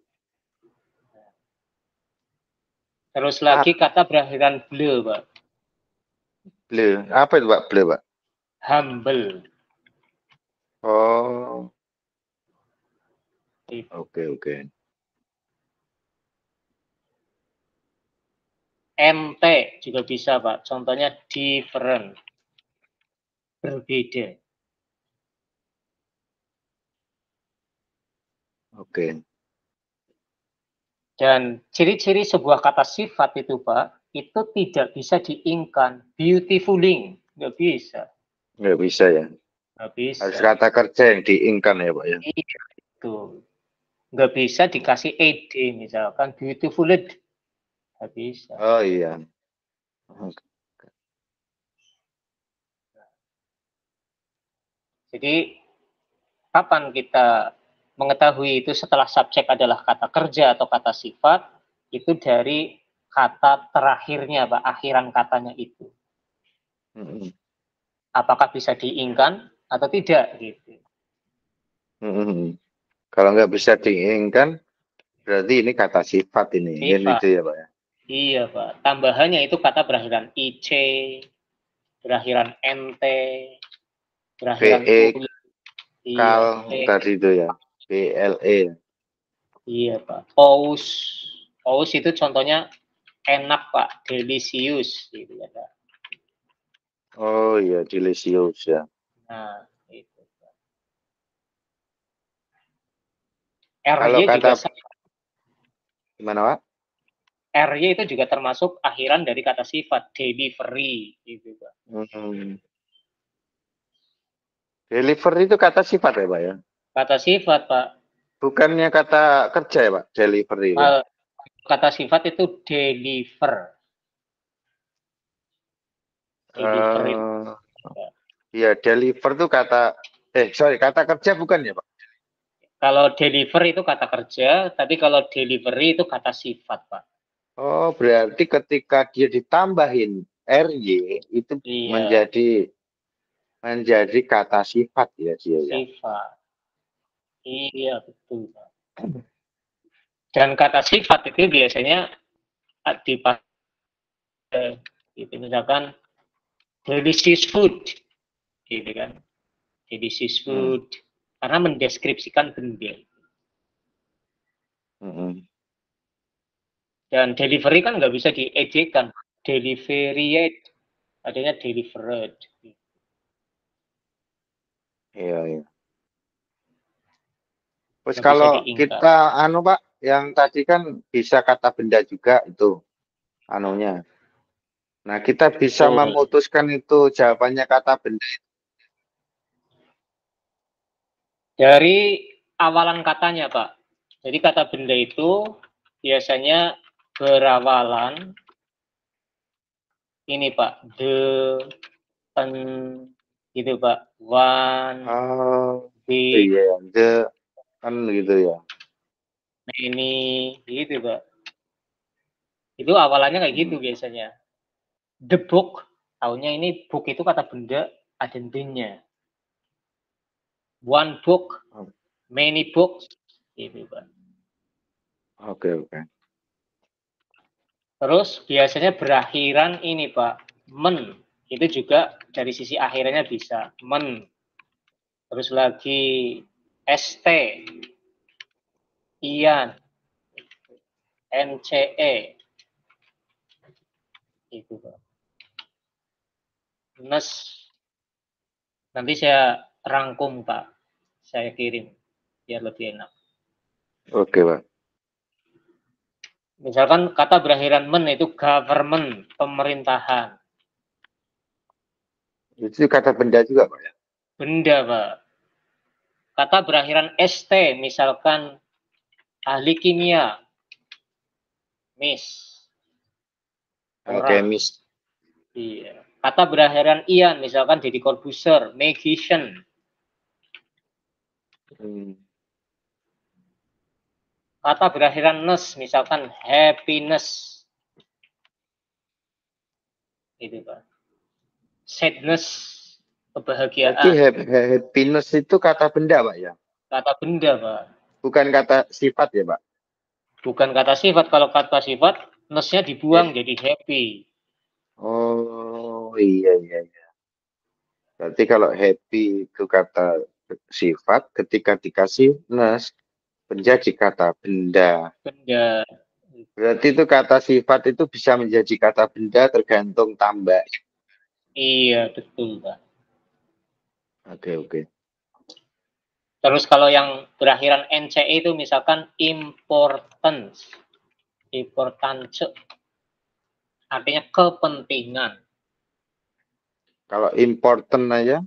Speaker 1: Terus lagi kata berakhiran ble, Pak.
Speaker 2: Ble, apa itu Pak, ble, Pak?
Speaker 1: Humble.
Speaker 2: Oh, oke.
Speaker 1: MT juga bisa, Pak. Contohnya different. Berbeda.
Speaker 2: Oke.
Speaker 1: Dan ciri-ciri sebuah kata sifat itu, Pak, itu tidak bisa diingkan. Beautifuling. Nggak bisa.
Speaker 2: Nggak bisa ya?
Speaker 1: Nggak bisa.
Speaker 2: Harus kata kerja yang diingkan ya, Pak ya?
Speaker 1: Iya, itu. Nggak bisa dikasih ed, misalkan beautiful. Nggak bisa.
Speaker 2: Oh iya.
Speaker 1: Jadi, kapan kita mengetahui itu setelah subjek adalah kata kerja atau kata sifat, itu dari kata terakhirnya, Pak, akhiran katanya itu. Apakah bisa diinginkan atau tidak gitu.
Speaker 2: Kalau nggak bisa diinginkan, berarti ini kata sifat ini. Ini
Speaker 1: Sifat.
Speaker 2: itu ya, Pak ya.
Speaker 1: Iya, Pak. Tambahannya itu kata berakhiran IC, berakhiran NT, berakhiran
Speaker 2: BE,
Speaker 1: UI.
Speaker 2: kal
Speaker 1: Iya,
Speaker 2: tadi itu ya. BLE.
Speaker 1: iya, Pak. Aus. Aus itu contohnya enak, Pak. Delicious gitu ya, Pak.
Speaker 2: Oh iya, delicious ya.
Speaker 1: Nah, itu.
Speaker 2: Kalau
Speaker 1: RY juga
Speaker 2: kata gimana, Pak?
Speaker 1: RY itu juga termasuk akhiran dari kata sifat delivery gitu, Pak.
Speaker 2: Deliver itu kata sifat ya, Pak ya?
Speaker 1: Kata sifat, Pak.
Speaker 2: Bukannya kata kerja ya, Pak? Delivery itu.
Speaker 1: Kata sifat itu deliver. Deliver itu.
Speaker 2: Iya, deliver itu kata kata kerja bukan ya, Pak?
Speaker 1: Kalau deliver itu kata kerja, tapi kalau delivery itu kata sifat, Pak.
Speaker 2: Oh, berarti ketika dia ditambahin RY itu
Speaker 1: Iya.
Speaker 2: menjadi kata sifat ya dia ya.
Speaker 1: Sifat. Iya, betul, Pak. Dan kata sifat itu biasanya dipakai gitu, misalkan delicious food gitu kan. Delicious food karena mendeskripsikan benda. Dan delivery kan nggak bisa diejekan. Delivery adanya delivered.
Speaker 2: Iya, iya. Terus
Speaker 1: Nggak bisa
Speaker 2: kalau
Speaker 1: diingkar.
Speaker 2: kita Pak, yang tadi kan bisa kata benda juga itu anunya. Nah, kita bisa memutuskan itu jawabannya kata benda.
Speaker 1: Dari awalan katanya, Pak. Jadi kata benda itu biasanya berawalan ini, Pak. The, ten, gitu, Pak. One, big,
Speaker 2: Iya, the kan gitu ya.
Speaker 1: many, gitu, Pak. Itu awalannya kayak gitu biasanya. The book, tahunya ini book itu kata benda ada the-nya. One book, many books, gitu, Pak.
Speaker 2: Oke.
Speaker 1: Terus biasanya berakhiran ini, Pak, men. Itu juga dari sisi akhirnya bisa men. Terus lagi ST, Ian, NCE, itu, Pak. Nes. Nanti saya rangkum, Pak. Saya kirim biar lebih enak.
Speaker 2: Oke, Pak.
Speaker 1: Misalkan kata berakhiran men itu government, pemerintahan.
Speaker 2: Itu kata benda juga, Pak ya?
Speaker 1: Benda, Pak. Kata berakhiran ST, misalkan ahli kimia, Miss. Orang.
Speaker 2: Alkemis.
Speaker 1: Iya. Kata berakhiran Ian, misalkan Deddy Corbuzier, magician. Kata berakhiran ness, misalkan happiness. Itu, Pak. Sadness, kebahagiaan.
Speaker 2: Berarti happiness itu kata benda, Pak ya?
Speaker 1: Kata benda, Pak.
Speaker 2: Bukan kata sifat ya, Pak?
Speaker 1: Bukan kata sifat. Kalau kata sifat, ness-nya dibuang jadi happy.
Speaker 2: Oh, iya. Berarti kalau happy itu kata sifat, ketika dikasih ness, menjadi kata benda.
Speaker 1: Benda.
Speaker 2: Berarti itu kata sifat itu bisa menjadi kata benda tergantung tambah.
Speaker 1: Iya, betul, Pak.
Speaker 2: Oke.
Speaker 1: Terus kalau yang berakhiran NCE itu misalkan importance. Importance. Artinya kepentingan.
Speaker 2: Kalau important aja?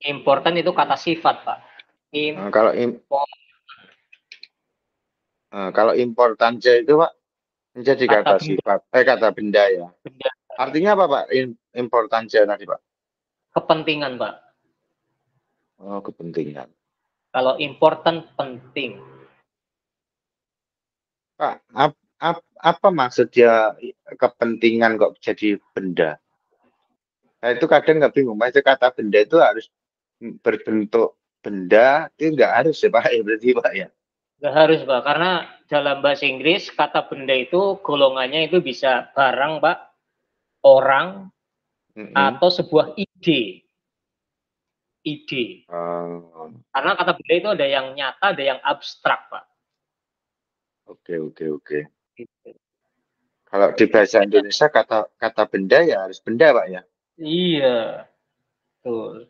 Speaker 1: Important itu kata sifat, Pak.
Speaker 2: Kalau importance itu, Pak, menjadi kata
Speaker 1: Benda.
Speaker 2: sifat. Kata benda ya.
Speaker 1: Benda.
Speaker 2: Artinya apa, Pak? Importance tadi, Pak?
Speaker 1: Kepentingan, Pak.
Speaker 2: Oh, kepentingan.
Speaker 1: Kalau important, penting.
Speaker 2: Pak, apa maksud dia kepentingan kok jadi benda? Nah, itu kadang nggak bingung. Maksudnya kata benda itu harus berbentuk benda, itu nggak harus ya Pak, ya berarti Pak ya?
Speaker 1: Nggak harus, Pak. Karena dalam bahasa Inggris, kata benda itu golongannya itu bisa barang, Pak, orang, atau sebuah ide. Ide. Karena kata benda itu ada yang nyata, ada yang abstrak, Pak.
Speaker 2: Oke.
Speaker 1: Gitu.
Speaker 2: Kalau di bahasa Indonesia kata benda ya harus benda Pak ya?
Speaker 1: Iya, betul.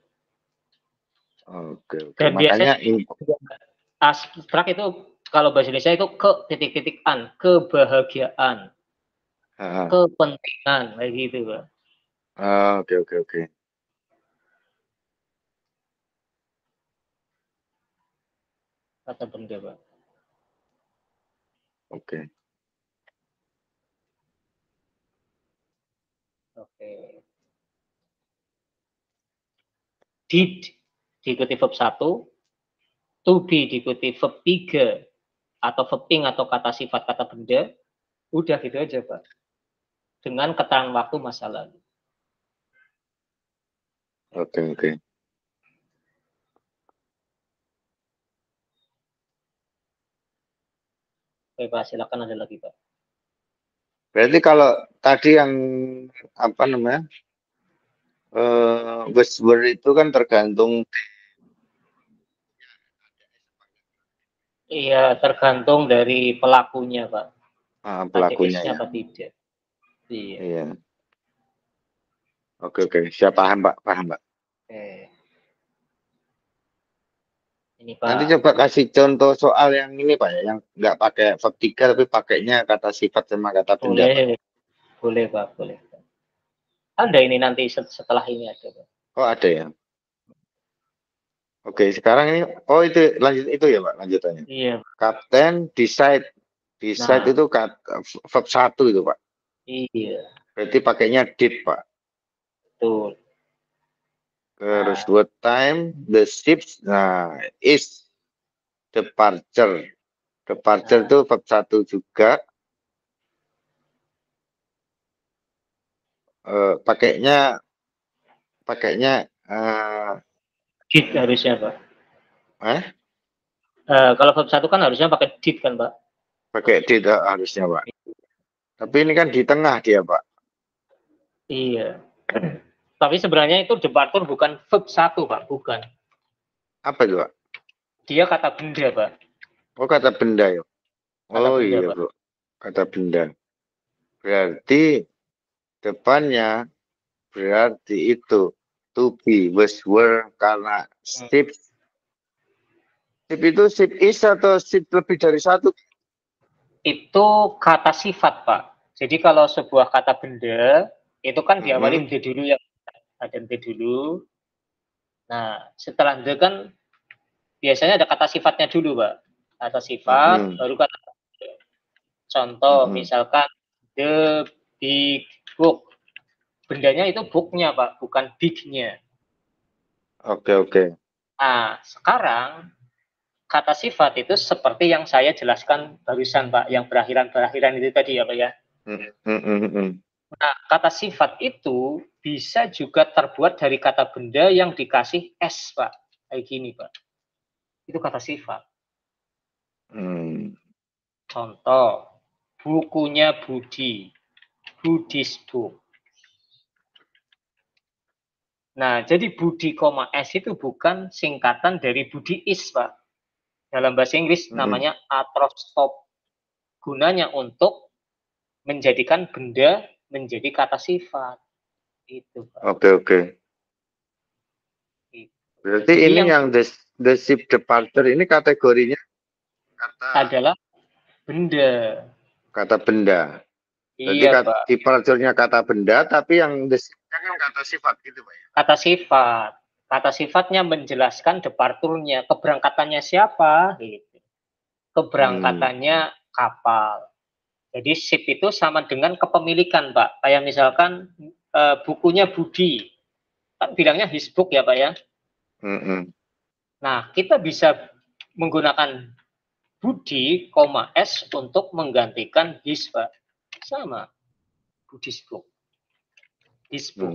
Speaker 2: Oke.
Speaker 1: Dan
Speaker 2: Makanya
Speaker 1: biasanya abstrak itu kalau bahasa Indonesia itu ke titik-titik-an, kebahagiaan, kepentingan, kayak gitu, Pak.
Speaker 2: Oke.
Speaker 1: Kata benda, Pak.
Speaker 2: Oke.
Speaker 1: Did diikuti verb 1, to be diikuti verb 3, atau verbing atau kata sifat kata benda, udah gitu aja, Pak. Dengan keterangan waktu masa lalu.
Speaker 2: Oke.
Speaker 1: Oke, Pak, silakan ada lagi, Pak.
Speaker 2: Berarti kalau tadi yang apa namanya word itu kan tergantung.
Speaker 1: Iya, tergantung dari pelakunya, Pak. Ada
Speaker 2: Pelakunya
Speaker 1: S-nya
Speaker 2: ya.
Speaker 1: apa tidak.
Speaker 2: Iya. Oke. Siap paham Pak.
Speaker 1: Oke. Ini, Pak.
Speaker 2: Nanti coba kasih contoh soal yang ini Pak ya, yang nggak pakai verb 3 tapi pakainya kata sifat sama kata benda Pak.
Speaker 1: Boleh, Pak, boleh. Ada ini nanti setelah ini ada, Pak.
Speaker 2: Oh ada ya. Oke, sekarang ini itu lanjut itu ya Pak lanjutannya.
Speaker 1: Iya.
Speaker 2: Kapten decide itu verb 1 itu Pak.
Speaker 1: Iya.
Speaker 2: Berarti pakainya did Pak.
Speaker 1: Betul.
Speaker 2: Terus what time the ship is departure. Departure itu verb 1 juga. Pakainya
Speaker 1: Did harusnya, Pak. Kalau verb 1 kan harusnya pakai did kan, Pak?
Speaker 2: Pakai did harusnya Pak. Tapi ini kan di tengah dia Pak.
Speaker 1: Iya. Tapi sebenarnya itu departure bukan verb 1, Pak, bukan.
Speaker 2: Apa itu Pak?
Speaker 1: Dia kata benda, Pak.
Speaker 2: Oh kata benda ya.
Speaker 1: Kata benda,
Speaker 2: Iya
Speaker 1: Pak.
Speaker 2: Bro. Kata benda. Berarti depannya berarti itu to be, was, were, karena ship itu ship is atau ship lebih dari satu?
Speaker 1: Itu kata sifat, Pak. Jadi kalau sebuah kata benda itu kan diawali D dulu ya. Ada D dulu. Nah, setelah D kan biasanya ada kata sifatnya dulu, Pak. Kata sifat baru kata benda. Contoh misalkan the big book. Bendanya itu booknya, Pak, bukan big-nya.
Speaker 2: Oke.
Speaker 1: Nah, sekarang kata sifat itu seperti yang saya jelaskan barusan, Pak, yang berakhiran itu tadi ya, Pak ya. Nah, kata sifat itu bisa juga terbuat dari kata benda yang dikasih S, Pak. Kayak gini, Pak. Itu kata sifat. Contoh, bukunya Budi. Budi's book. Nah, jadi Budi, S itu bukan singkatan dari Budi is, Pak. Dalam bahasa Inggris namanya atrostop. Gunanya untuk menjadikan benda menjadi kata sifat. Itu, Pak.
Speaker 2: Oke. Berarti jadi ini yang the ship departure ini kategorinya
Speaker 1: adalah benda.
Speaker 2: Kata benda. Jadi
Speaker 1: Iya,
Speaker 2: departure-nya kata benda, tapi yang the ship-nya kan kata sifat gitu, Pak.
Speaker 1: Kata sifat. Kata sifatnya menjelaskan departurnya, keberangkatannya siapa, gitu. Keberangkatannya kapal. Jadi ship itu sama dengan kepemilikan, Pak. Kayak misalkan bukunya Budi. Kan bilangnya his book ya, Pak ya. Nah, kita bisa menggunakan Budi, S untuk menggantikan his, Pak. sama. This book. This book.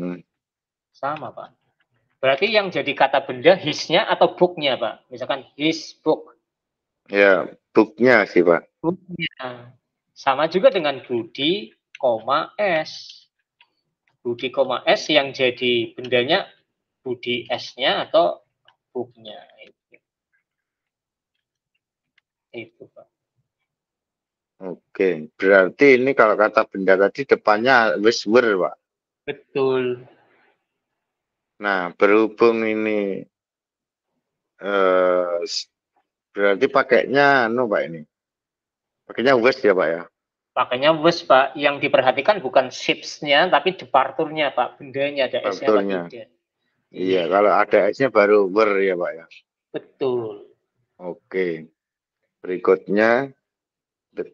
Speaker 1: Sama, Pak. Berarti yang jadi kata benda his-nya atau book-nya, Pak? Misalkan his book.
Speaker 2: Ya, book-nya sih, Pak.
Speaker 1: Book-nya. Sama juga dengan Budi, S. Budi, S yang jadi bendanya Budi S-nya atau book-nya. Itu, Pak.
Speaker 2: Oke, berarti ini kalau kata benda tadi depannya wis were, Pak.
Speaker 1: Betul.
Speaker 2: Nah, berhubung ini berarti pakainya Pak ini. Pakainya wes ya, Pak ya.
Speaker 1: Pakainya wes, Pak. Yang diperhatikan bukan ships-nya tapi departurnya, Pak. Bendanya ada S-nya apa tidak.
Speaker 2: Iya, kalau ada S-nya baru were ya, Pak ya.
Speaker 1: Betul.
Speaker 2: Oke. Berikutnya the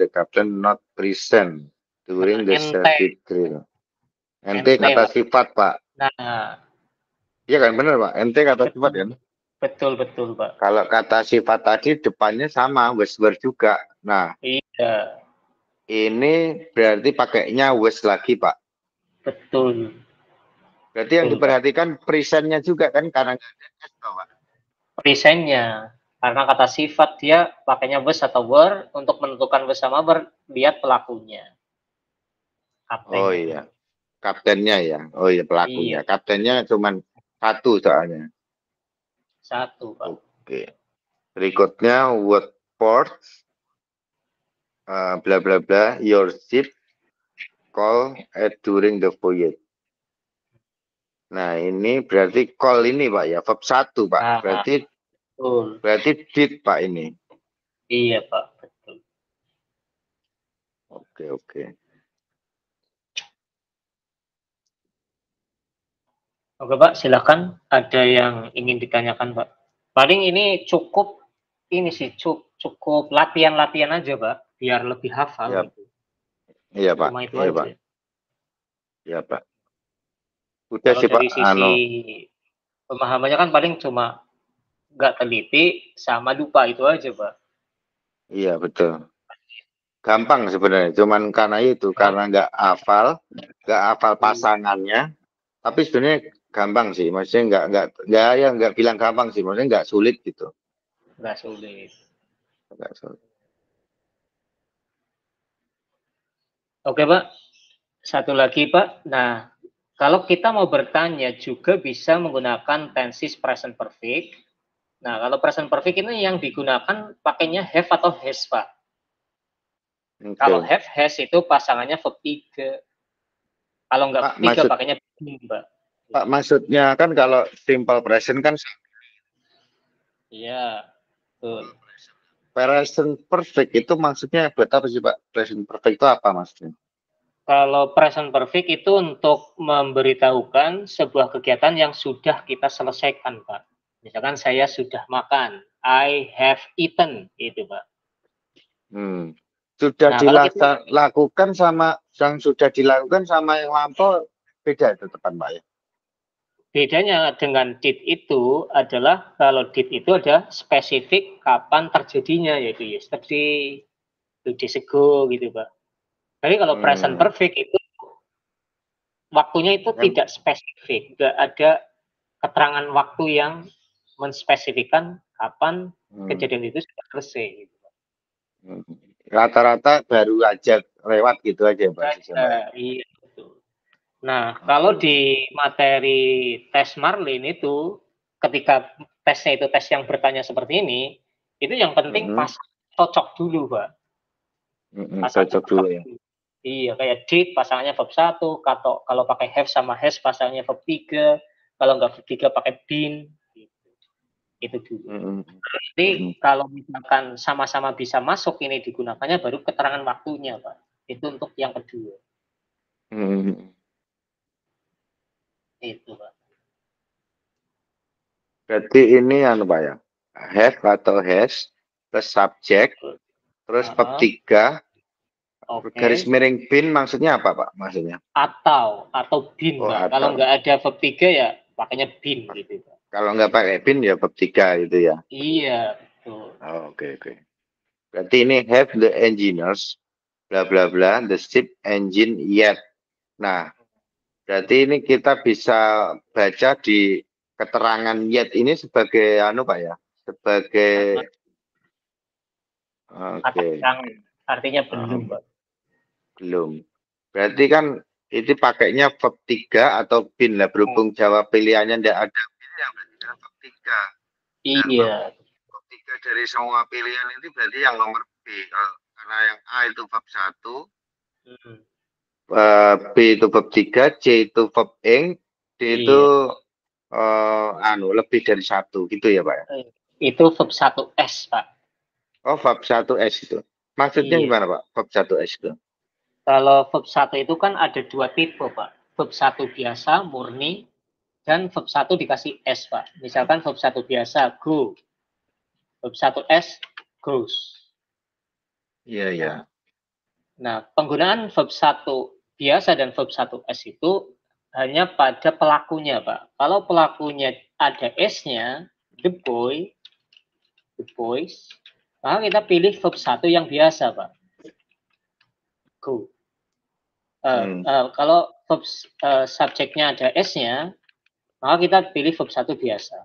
Speaker 2: captain not present during the circuit drill. Ente kata sifat, Pak.
Speaker 1: Nah,
Speaker 2: iya kan, benar, Pak. Ente kata sifat kan?
Speaker 1: Betul, Pak.
Speaker 2: Kalau kata sifat tadi depannya sama, wes were juga. Nah,
Speaker 1: iya.
Speaker 2: Ini berarti pakainya wes lagi, Pak.
Speaker 1: Betul.
Speaker 2: Berarti yang diperhatikan presentnya juga kan, karena nggak ada S, Pak.
Speaker 1: Presentnya. Karena kata sifat dia pakainya was atau were. Untuk menentukan was sama were, lihat pelakunya. Kaptennya.
Speaker 2: Oh iya, kaptennya ya. Oh iya, pelakunya. Iya. Kaptennya cuma satu soalnya.
Speaker 1: Satu, Pak.
Speaker 2: Oke. Berikutnya what port bla bla bla your ship call at during the voyage. Nah, ini berarti call ini, Pak ya, verb 1, Pak. Berarti did, Pak ini.
Speaker 1: Iya, Pak, betul.
Speaker 2: Oke.
Speaker 1: Oke, Pak, silakan. Ada yang ingin ditanyakan, Pak. Paling ini cukup latihan-latihan aja, Pak, biar lebih hafal
Speaker 2: ya.
Speaker 1: gitu.
Speaker 2: Iya, Pak.
Speaker 1: Cuma itu
Speaker 2: iya,
Speaker 1: aja.
Speaker 2: Pak. Iya, Pak. Udah
Speaker 1: kalau
Speaker 2: sih,
Speaker 1: dari
Speaker 2: Pak.
Speaker 1: Sisi pemahamannya kan paling cuma nggak teliti sama lupa itu aja, Pak.
Speaker 2: Iya, betul. Gampang sebenarnya, cuman karena itu, karena nggak hafal pasangannya, tapi sebenarnya gampang sih, maksudnya nggak bilang gampang sih, maksudnya nggak sulit gitu.
Speaker 1: Nggak sulit. Oke, Pak. Satu lagi, Pak. Nah, kalau kita mau bertanya juga bisa menggunakan tenses present perfect. Nah, kalau present perfect ini yang digunakan pakainya have atau has, Pak. Okay. Kalau have, has itu pasangannya verb 3. Kalau nggak verb 3 pakainya been, Pak.
Speaker 2: Pak, maksudnya kan kalau simple present kan.
Speaker 1: Iya, betul.
Speaker 2: Present perfect itu maksudnya buat apa sih, Pak? Present perfect itu apa maksudnya?
Speaker 1: Kalau present perfect itu untuk memberitahukan sebuah kegiatan yang sudah kita selesaikan, Pak. Misalkan saya sudah makan, I have eaten, itu, Pak.
Speaker 2: Sudah dilakukan sama yang sudah dilakukan sama yang lampau beda itu teman, Pak ya?
Speaker 1: Bedanya dengan did itu adalah kalau did itu ada spesifik kapan terjadinya, yaitu yesterday, 2 days ago gitu, Pak. Jadi kalau present perfect itu waktunya itu tidak spesifik, nggak ada keterangan waktu yang menspesifikkan kapan kejadian itu sudah selesai. Gitu.
Speaker 2: Rata-rata baru aja lewat gitu aja, Pak.
Speaker 1: Iya, betul. Nah, kalau di materi tes Marlin itu, ketika tesnya itu tes yang bertanya seperti ini, itu yang penting pas cocok dulu, Pak.
Speaker 2: Cocok dulu ya.
Speaker 1: Iya, kayak did pasangannya verb 1, kalau pakai have sama has pasangannya verb 3, kalau nggak verb 3 pakai been. Gitu. Itu dulu. Jadi kalau misalkan sama-sama bisa masuk ini digunakannya baru keterangan waktunya, Pak. Itu untuk yang kedua. Itu, Pak.
Speaker 2: Berarti ini Pak ya, have atau has plus subject, terus verb 3, garis miring been maksudnya apa, Pak? Maksudnya? Atau
Speaker 1: been, Pak. Kalau nggak ada verb 3 ya pakainya been gitu, Pak.
Speaker 2: Kalau nggak pakai been ya verb 3 gitu ya?
Speaker 1: Iya, betul.
Speaker 2: Oke. Berarti ini have the engineers bla bla bla the ship engine yet. Nah, berarti ini kita bisa baca di keterangan yet ini sebagai anu Pak ya, sebagai
Speaker 1: Kata
Speaker 2: oke,
Speaker 1: jangan, artinya belum, Pak.
Speaker 2: belum. Berarti kan itu pakainya verb 3 atau bin lah, berhubung jawab pilihannya tidak ada bin ya berarti kan verb 3. Nah,
Speaker 1: Iya.
Speaker 2: verb 3 dari semua pilihan ini berarti yang nomor B. Karena yang A itu verb 1, B itu verb 3, C itu verb ing, D itu lebih dari 1 gitu ya Pak ya.
Speaker 1: Itu verb 1S, Pak.
Speaker 2: Oh, verb 1S itu. Maksudnya
Speaker 1: Iya.
Speaker 2: gimana Pak? Verb 1S itu.
Speaker 1: Kalau verb 1 itu kan ada 2 tipe, Pak. Verb 1 biasa, murni, dan verb 1 dikasih S, Pak. Misalkan verb 1 biasa, go. Verb 1S, goes.
Speaker 2: Iya, iya.
Speaker 1: Nah, penggunaan verb 1 biasa dan verb 1S itu hanya pada pelakunya, Pak. Kalau pelakunya ada S-nya, the boys, maka kita pilih verb 1 yang biasa, Pak. Go. Kalau verb subjeknya ada S-nya, maka kita pilih verb 1 biasa.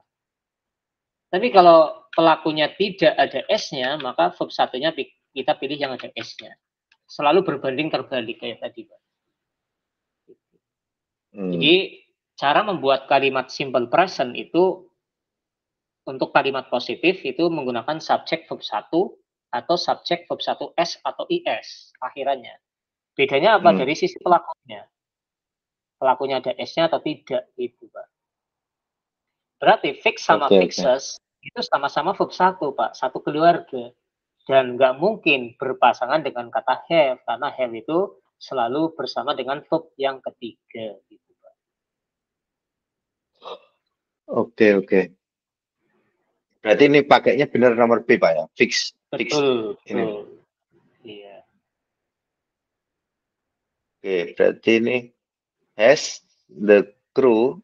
Speaker 1: Tapi kalau pelakunya tidak ada S-nya, maka verb 1-nya kita pilih yang ada S-nya. Selalu berbanding terbalik kayak tadi, Pak. Jadi, cara membuat kalimat simple present itu untuk kalimat positif itu menggunakan subjek verb 1 atau subjek verb 1S atau IS akhirannya. Bedanya apa dari sisi pelakunya? Pelakunya ada S-nya atau tidak, itu, Pak. Berarti fix sama fixes itu sama-sama verb 1, Pak. Satu keluarga. Dan nggak mungkin berpasangan dengan kata have, karena have itu selalu bersama dengan verb yang ketiga. Gitu, Pak.
Speaker 2: Oke. Berarti ini pakainya benar nomor B, Pak ya? Fix.
Speaker 1: Betul.
Speaker 2: Ini.
Speaker 1: Iya.
Speaker 2: Oke, berarti ini has the crew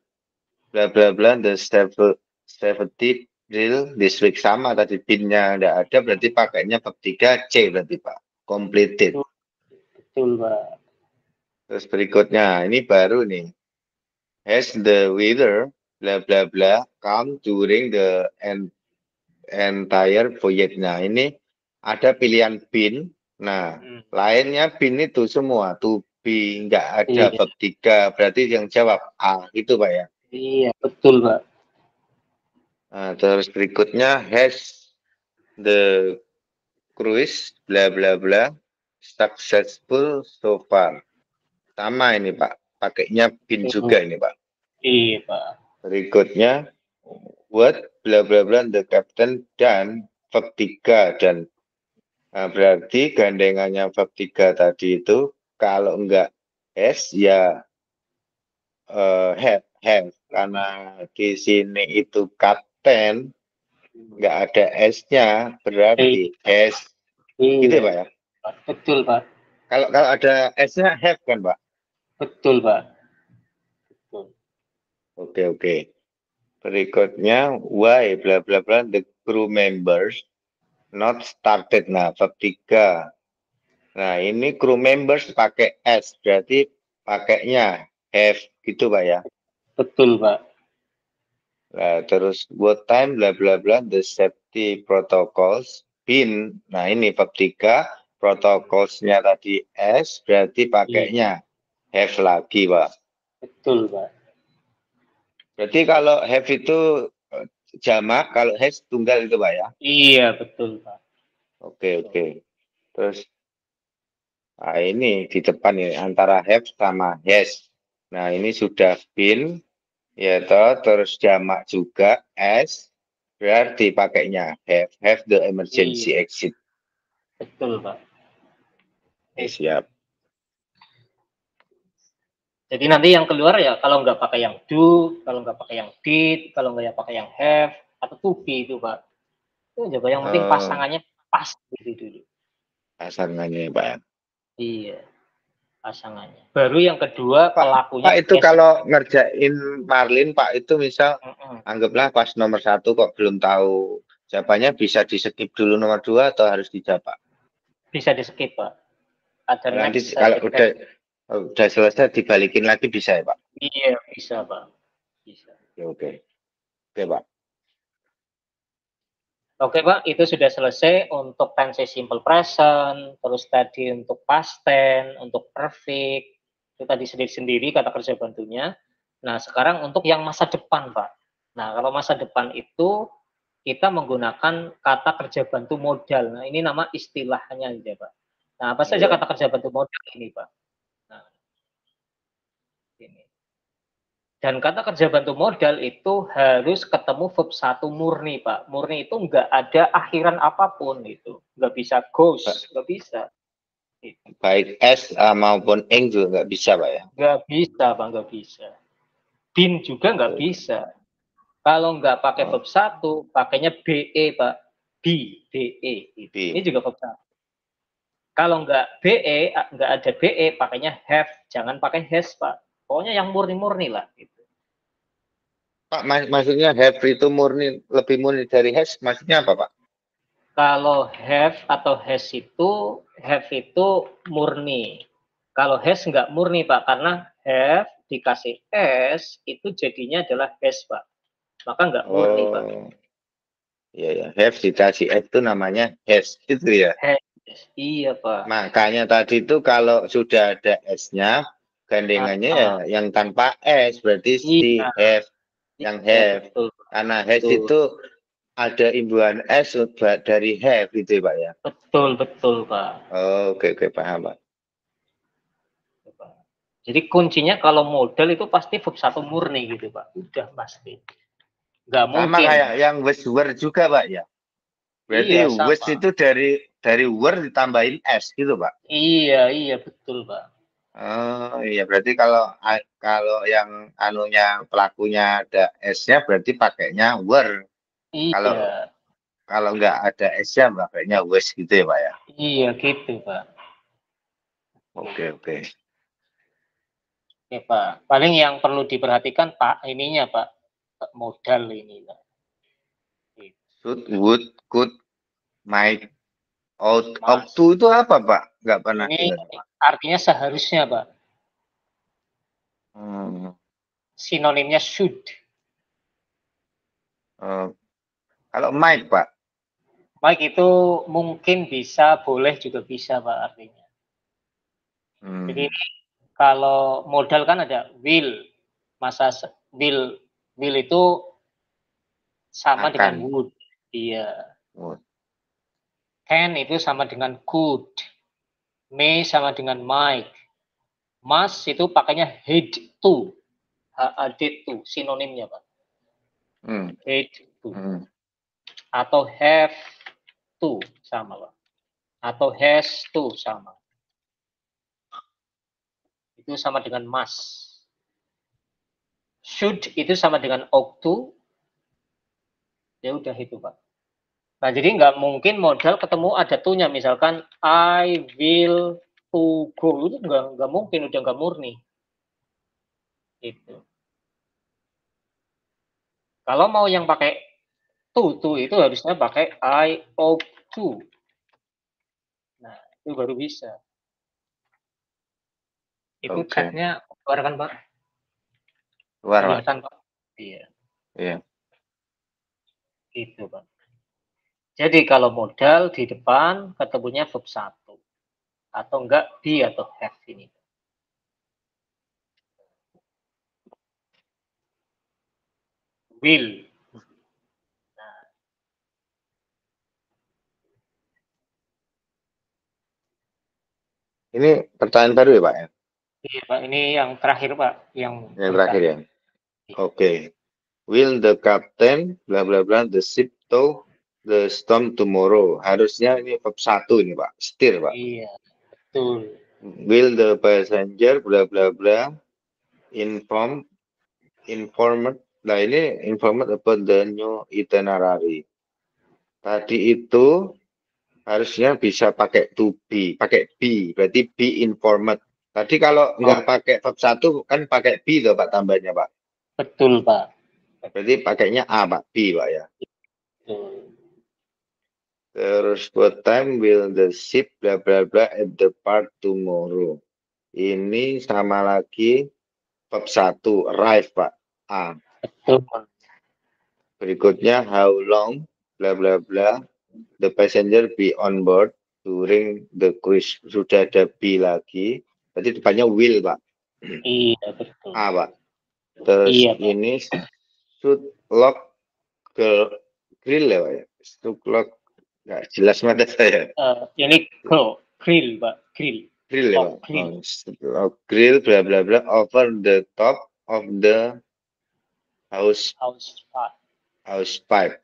Speaker 2: bla bla bla the 70 drill this week, sama tadi pinnya enggak ada, berarti pakainya verb 3 C berarti Pak. Completed.
Speaker 1: Betul, Pak.
Speaker 2: Terus berikutnya ini baru nih. Has the weather bla bla bla come during the entire voyage. Nah, ini ada pilihan bin. Nah, lainnya bin itu semua. To be, nggak ada verb 3. Berarti yang jawab A. Itu, Pak ya?
Speaker 1: Iya, betul, Pak.
Speaker 2: Nah, terus berikutnya, has the cruise, bla bla bla, successful so far. Sama ini, Pak. Pakainya bin juga ini, Pak.
Speaker 1: Iya, Pak.
Speaker 2: Berikutnya, what bla bla bla the captain dan verb 3 dan berarti gandengannya verb 3 tadi itu kalau enggak S ya have karena di sini itu kapten enggak ada S-nya berarti S. Gitu ya, Pak ya?
Speaker 1: Betul, Pak.
Speaker 2: Kalau ada S-nya have kan, Pak?
Speaker 1: Betul, Pak. Betul.
Speaker 2: Oke. Berikutnya, why bla bla bla the crew members not started. Nah, verb 3. Nah, ini crew members pakai S, berarti pakainya have gitu, Pak ya?
Speaker 1: Betul, Pak.
Speaker 2: Nah, terus what time bla bla bla the safety protocols been. Nah, ini verb 3, protocolsnya tadi S, berarti pakainya have lagi, Pak.
Speaker 1: Betul, Pak.
Speaker 2: Berarti kalau have itu jamak, kalau has tunggal itu, Pak ya?
Speaker 1: Iya, betul, Pak.
Speaker 2: Oke. Terus nah, ini di depan ini antara have sama has. Nah, ini sudah been, ya toh, terus jamak juga S, berarti pakainya have the emergency exit.
Speaker 1: Betul, Pak.
Speaker 2: Siap.
Speaker 1: Jadi nanti yang keluar ya kalau nggak pakai yang do, kalau nggak pakai yang did, kalau nggak ya pakai yang have atau to be itu, Pak. Itu juga yang penting pasangannya pas gitu dulu.
Speaker 2: Pasangannya, Pak.
Speaker 1: Iya, pasangannya. Baru yang kedua pelakunya.
Speaker 2: Pak itu kalau ngerjain Marlin, Pak itu misal anggaplah pas nomor 1 kok belum tahu jawabannya, bisa di skip dulu nomor 2 atau harus dijawab, Pak?
Speaker 1: Bisa di skip, Pak. Ada
Speaker 2: Nanti
Speaker 1: next
Speaker 2: kalau
Speaker 1: depend.
Speaker 2: udah selesai dibalikin lagi bisa ya Pak?
Speaker 1: Iya, bisa, Pak. Bisa.
Speaker 2: Oke, oke Pak.
Speaker 1: Oke, Pak, itu sudah selesai untuk tense simple present, terus tadi untuk past tense, untuk perfect, itu tadi sendiri-sendiri kata kerja bantunya. Nah, sekarang untuk yang masa depan, Pak. Nah, kalau masa depan itu kita menggunakan kata kerja bantu modal. Nah, ini nama istilahnya aja, Pak. Nah, apa saja kata kerja bantu modal ini, Pak? Nah, ini. Dan kata kerja bantu modal itu harus ketemu verb 1 murni, Pak. Murni itu nggak ada akhiran apapun itu. Nggak bisa goes, nggak bisa.
Speaker 2: Baik S maupun eng juga nggak bisa Pak ya?
Speaker 1: Nggak bisa, Pak, nggak bisa. Bin juga nggak bisa. Kalau nggak pakai verb 1, pakainya BE, Pak. BE. Ini juga verb 1. Kalau nggak BE, nggak ada BE, pakainya have. Jangan pakai has, Pak. Pokoknya yang murni-murni lah. Gitu.
Speaker 2: Pak, maksudnya have itu murni, lebih murni dari has, maksudnya apa Pak?
Speaker 1: Kalau have atau has itu, have itu murni. Kalau has nggak murni, Pak, karena have dikasih s itu jadinya adalah has, Pak. Maka nggak murni, Pak.
Speaker 2: Iya ya, have dikasih s itu namanya has, itu ya.
Speaker 1: Has, iya, Pak.
Speaker 2: Makanya tadi itu kalau sudah ada s-nya, gandengannya ya yang tanpa s, berarti si
Speaker 1: Iya,
Speaker 2: have, yang
Speaker 1: iya,
Speaker 2: have.
Speaker 1: betul.
Speaker 2: Karena has
Speaker 1: Betul.
Speaker 2: itu ada imbuhan s dari have gitu ya Pak ya.
Speaker 1: Betul, betul, Pak.
Speaker 2: Oke, paham Pak.
Speaker 1: Jadi kuncinya kalau modal itu pasti verb 1 murni gitu, Pak. Udah pasti. Nggak
Speaker 2: Sama
Speaker 1: mungkin.
Speaker 2: kayak yang were juga Pak ya. Berarti
Speaker 1: Iya,
Speaker 2: was
Speaker 1: sama.
Speaker 2: itu dari were ditambahin s gitu Pak.
Speaker 1: Iya, iya, betul, Pak.
Speaker 2: Oh iya, berarti kalau yang anunya pelakunya ada s-nya berarti pakainya were. Kalau
Speaker 1: Iya.
Speaker 2: kalau nggak ada s-nya pakainya was gitu ya Pak ya.
Speaker 1: Iya, gitu, Pak.
Speaker 2: Oke.
Speaker 1: Oke, Pak. Paling yang perlu diperhatikan, Pak, ininya, Pak. Modal ini, Pak.
Speaker 2: Should, would, could, might, ought
Speaker 1: Mas,
Speaker 2: to itu apa Pak? Nggak pernah
Speaker 1: ini
Speaker 2: dengar.
Speaker 1: artinya seharusnya, Pak.
Speaker 2: Hmm.
Speaker 1: Sinonimnya should.
Speaker 2: Kalau might Pak.
Speaker 1: Baik itu mungkin bisa, boleh juga bisa, Pak, artinya. Jadi ini kalau modal kan ada will. Masa will itu sama dengan
Speaker 2: Akan.
Speaker 1: would. Iya. Can itu sama dengan could. May sama dengan might. Must itu pakainya had to. Had to sinonimnya, Pak. Had to. Atau have to sama, Pak. Atau has to sama. Itu sama dengan must. Should itu sama dengan ought to. Ya udah itu, Pak. Nah, jadi nggak mungkin modal ketemu ada to-nya. Misalkan I will to go itu nggak mungkin, udah nggak murni. Itu. Kalau mau yang pakai to itu harusnya pakai I ought to. Nah, itu baru bisa. Itu chatnya keluar kan, Pak?
Speaker 2: Keluar Pak.
Speaker 1: Kelihatan, Pak? Iya.
Speaker 2: Iya.
Speaker 1: Itu, Pak. Jadi kalau modal di depan ketemunya verb 1. Atau enggak be atau have ini. Will.
Speaker 2: Ini pertanyaan baru ya Pak ya?
Speaker 1: Iya, Pak. Ini yang terakhir, Pak. Yang
Speaker 2: terakhir ya? Oke. Will the captain bla bla bla the ship tow the storm tomorrow? Harusnya ini verb 1 ini Pak. Steer Pak.
Speaker 1: Iya, betul.
Speaker 2: Will the passenger bla bla bla informed. Nah ini informed about the new itinerary. Tadi itu harusnya bisa pakai to be, pakai be, berarti be informed. Tadi kalau nggak pakai verb 1 kan pakai be tuh Pak tambahnya Pak.
Speaker 1: Betul, Pak.
Speaker 2: Berarti pakainya A Pak, be Pak ya.
Speaker 1: Betul.
Speaker 2: Terus what time will the ship bla bla bla at the port tomorrow? Ini sama lagi bab 1 arrive Pak. A.
Speaker 1: Betul.
Speaker 2: Berikutnya how long bla bla bla the passenger be on board during the cruise. Sudah ada B lagi. Berarti depannya will Pak.
Speaker 1: Iya, betul.
Speaker 2: A Pak. Terus
Speaker 1: Iya, Pak.
Speaker 2: ini should lock ke grill ya Pak ya. Should lock nggak jelas mata saya.
Speaker 1: Ini grill, Pak. Grill.
Speaker 2: Grill ya
Speaker 1: Oh,
Speaker 2: Pak.
Speaker 1: grill.
Speaker 2: Grill bla bla bla over the top of the house
Speaker 1: House part.
Speaker 2: house pipe.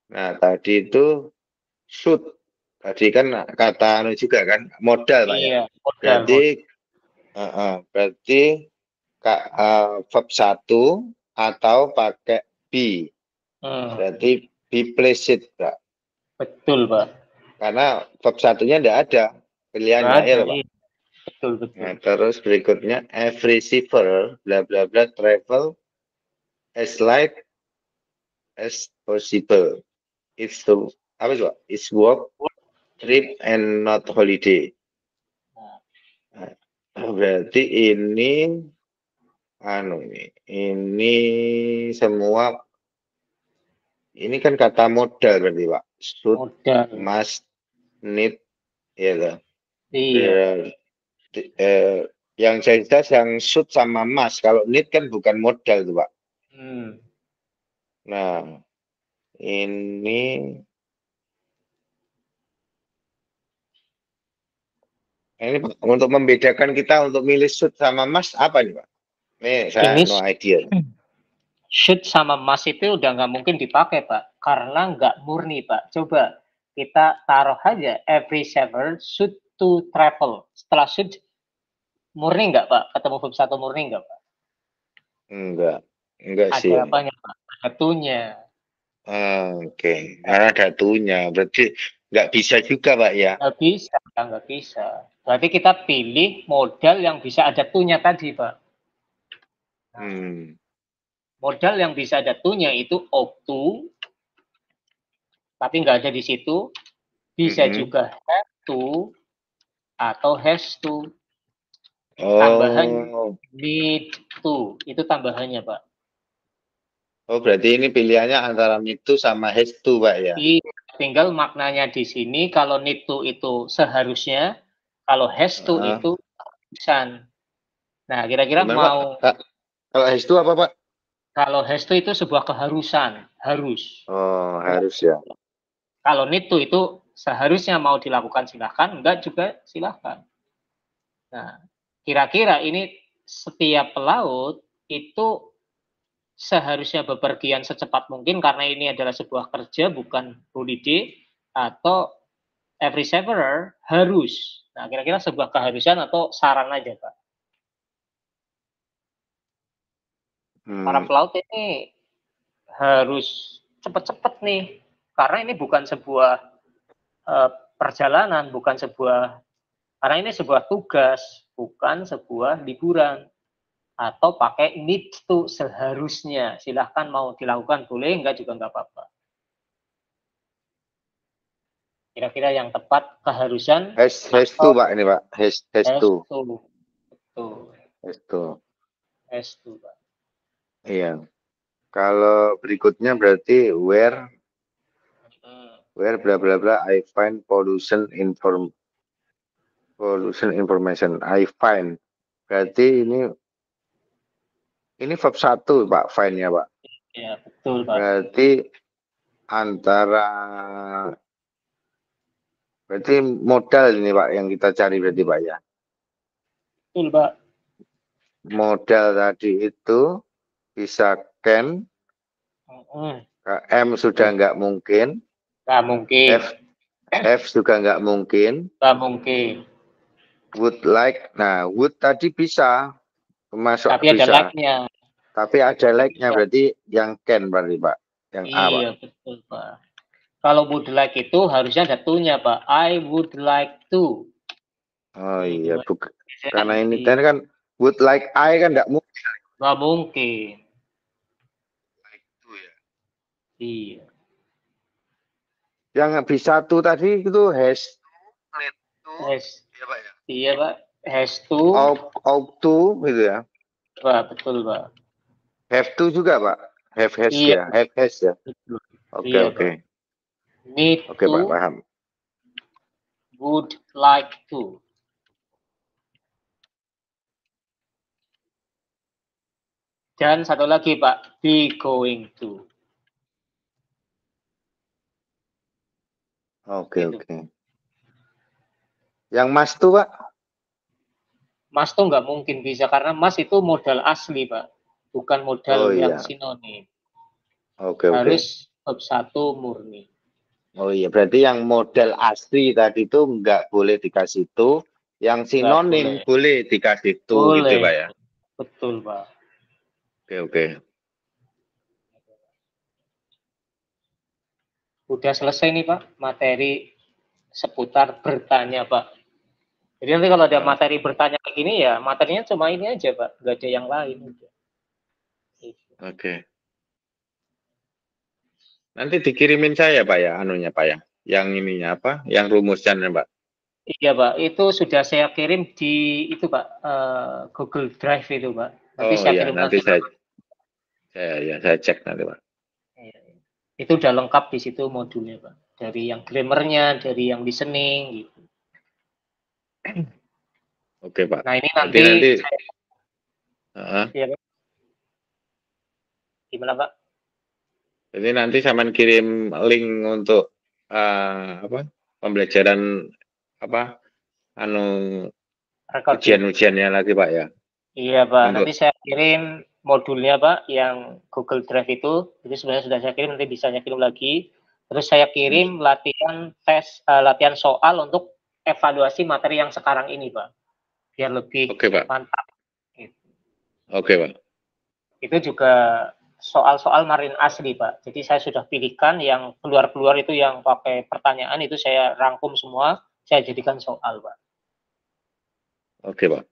Speaker 2: Nah, tadi itu shoot. Tadi kan kata anu juga kan modal Pak ya.
Speaker 1: Iya, modal.
Speaker 2: Berarti berarti verb 1 atau pakai be. Berarti be placed Pak.
Speaker 1: Betul, Pak.
Speaker 2: Karena verb 1-nya enggak ada pilihannya ya Pak.
Speaker 1: Iya. Betul, betul.
Speaker 2: Nah, terus berikutnya every receiver bla bla bla travel as light as possible. It's the apa itu Pak? It's work, trip and not holiday. Nah, berarti ini anu ini semua ini kan kata modal berarti Pak. Should,
Speaker 1: Modal.
Speaker 2: must, need, ya lah.
Speaker 1: Iya.
Speaker 2: Yang jelas yang should sama must. Kalau need kan bukan modal tuh Pak. Nah, ini Pak, untuk membedakan kita untuk milih should sama must apa nih Pak? Nih saya
Speaker 1: Ini
Speaker 2: no idea.
Speaker 1: should sama must itu udah nggak mungkin dipakai Pak, karena nggak murni Pak. Coba kita taruh aja every saver should to travel. Setelah should murni nggak Pak? Ketemu verb 1 murni nggak Pak?
Speaker 2: Enggak sih.
Speaker 1: Ada apanya Pak? Ada to-nya.
Speaker 2: Oke. Karena ada to-nya. Berarti nggak bisa juga Pak ya?
Speaker 1: Nggak bisa. Berarti kita pilih modal yang bisa ada to-nya tadi Pak. Modal yang bisa ada to-nya itu ought to, tapi nggak ada di situ. Bisa juga have to atau has to. Tambahan need to, itu tambahannya Pak.
Speaker 2: Oh, berarti ini pilihannya antara need to sama has to Pak ya?
Speaker 1: Tinggal maknanya di sini, kalau need to itu seharusnya, kalau has to itu keharusan. Nah, kira-kira mau
Speaker 2: Pak? Kalau has to apa Pak?
Speaker 1: Kalau has to itu sebuah keharusan, harus.
Speaker 2: Oh, harus ya.
Speaker 1: Kalau need to itu seharusnya mau dilakukan silahkan, enggak juga silahkan. Nah, kira-kira ini setiap pelaut itu seharusnya bepergian secepat mungkin karena ini adalah sebuah kerja bukan holiday, atau every severer harus. Nah, kira-kira sebuah keharusan atau saran aja Pak. Para pelaut ini harus cepat-cepat nih, karena ini bukan sebuah perjalanan, karena ini sebuah tugas, bukan sebuah liburan. Atau pakai need to, seharusnya. Silahkan mau dilakukan boleh, enggak juga enggak apa-apa. Kira-kira yang tepat keharusan.
Speaker 2: Has to Pak ini Pak. Has to.
Speaker 1: Has to Pak.
Speaker 2: Iya. Kalau berikutnya berarti where bla bla bla I find pollution information. I find. Berarti ini verb 1 Pak, find-nya Pak.
Speaker 1: Iya, betul Pak.
Speaker 2: Berarti modal ini Pak yang kita cari berarti Pak ya.
Speaker 1: Betul Pak.
Speaker 2: Modal tadi itu bisa can. M sudah nggak mungkin.
Speaker 1: Nggak mungkin.
Speaker 2: F juga nggak mungkin.
Speaker 1: Nggak mungkin.
Speaker 2: Would like. Nah, would tadi bisa masuk.
Speaker 1: Tapi
Speaker 2: bisa.
Speaker 1: Ada like-nya.
Speaker 2: Tapi ada like-nya berarti yang can berarti Pak. Yang A Pak.
Speaker 1: Iya betul Pak. Kalau would like itu harusnya ada to-nya Pak. I would like to.
Speaker 2: Oh iya, karena ini kan would like I kan nggak mungkin.
Speaker 1: Nggak mungkin.
Speaker 2: Like to ya.
Speaker 1: Iya.
Speaker 2: Yang B1 tadi itu has
Speaker 1: Has,
Speaker 2: ya Pak ya.
Speaker 1: iya Pak. Has to,
Speaker 2: Ought to gitu ya.
Speaker 1: Pak, betul Pak.
Speaker 2: Have to juga Pak. Have has
Speaker 1: Iya,
Speaker 2: ya. Have has ya.
Speaker 1: betul.
Speaker 2: Oke
Speaker 1: Iya
Speaker 2: oke.
Speaker 1: Pak. Need
Speaker 2: Oke Pak,
Speaker 1: to,
Speaker 2: paham.
Speaker 1: would like to. Dan satu lagi Pak, be going to.
Speaker 2: Oke
Speaker 1: Gitu.
Speaker 2: oke. Yang mas tuh Pak?
Speaker 1: Mas tuh nggak mungkin bisa karena mas itu modal asli Pak, bukan
Speaker 2: Oh
Speaker 1: modal yang
Speaker 2: iya.
Speaker 1: sinonim.
Speaker 2: Oke oke.
Speaker 1: Harus bab 1 murni.
Speaker 2: Oh iya, berarti yang model asli tadi itu nggak boleh dikasih itu, yang
Speaker 1: Nggak
Speaker 2: sinonim
Speaker 1: boleh.
Speaker 2: boleh dikasih itu gitu
Speaker 1: Boleh.
Speaker 2: Pak ya.
Speaker 1: Betul Pak.
Speaker 2: Oke oke.
Speaker 1: Udah selesai nih Pak materi seputar bertanya Pak. Jadi nanti kalau ada
Speaker 2: Oh,
Speaker 1: materi bertanya kayak gini ya materinya cuma ini aja Pak, nggak ada yang lain.
Speaker 2: oke. Nanti dikirimin saya Pak ya, anunya Pak ya. Yang ininya apa? Yang rumusnya Pak.
Speaker 1: Iya Pak, itu sudah saya kirim di itu Pak, Google Drive itu Pak. Nanti
Speaker 2: Oh
Speaker 1: saya
Speaker 2: iya,
Speaker 1: kirim
Speaker 2: nanti
Speaker 1: lagi.
Speaker 2: saya cek nanti Pak.
Speaker 1: Iya, iya. Itu udah lengkap di situ modulnya Pak. Dari yang grammarnya, dari yang listening gitu.
Speaker 2: Oke Pak.
Speaker 1: Nah ini
Speaker 2: Berarti
Speaker 1: nanti,
Speaker 2: nanti uh,
Speaker 1: ya Pak, gimana Pak?
Speaker 2: jadi nanti saya kirim link untuk apa? Pembelajaran apa? Anu
Speaker 1: Recording.
Speaker 2: ujian-ujiannya lagi Pak ya.
Speaker 1: Iya Pak, nanti
Speaker 2: Untuk
Speaker 1: saya kirim modulnya Pak, yang Google Drive itu. Jadi sebenarnya sudah saya kirim, nanti bisa saya kirim lagi. Terus saya kirim latihan tes, latihan soal untuk evaluasi materi yang sekarang ini Pak. Biar lebih
Speaker 2: Oke Pak.
Speaker 1: mantap. Gitu.
Speaker 2: Oke Pak.
Speaker 1: Itu juga soal-soal marine asli Pak. Jadi saya sudah pilihkan yang keluar-keluar itu yang pakai pertanyaan itu saya rangkum semua, saya jadikan soal Pak.
Speaker 2: Oke Pak.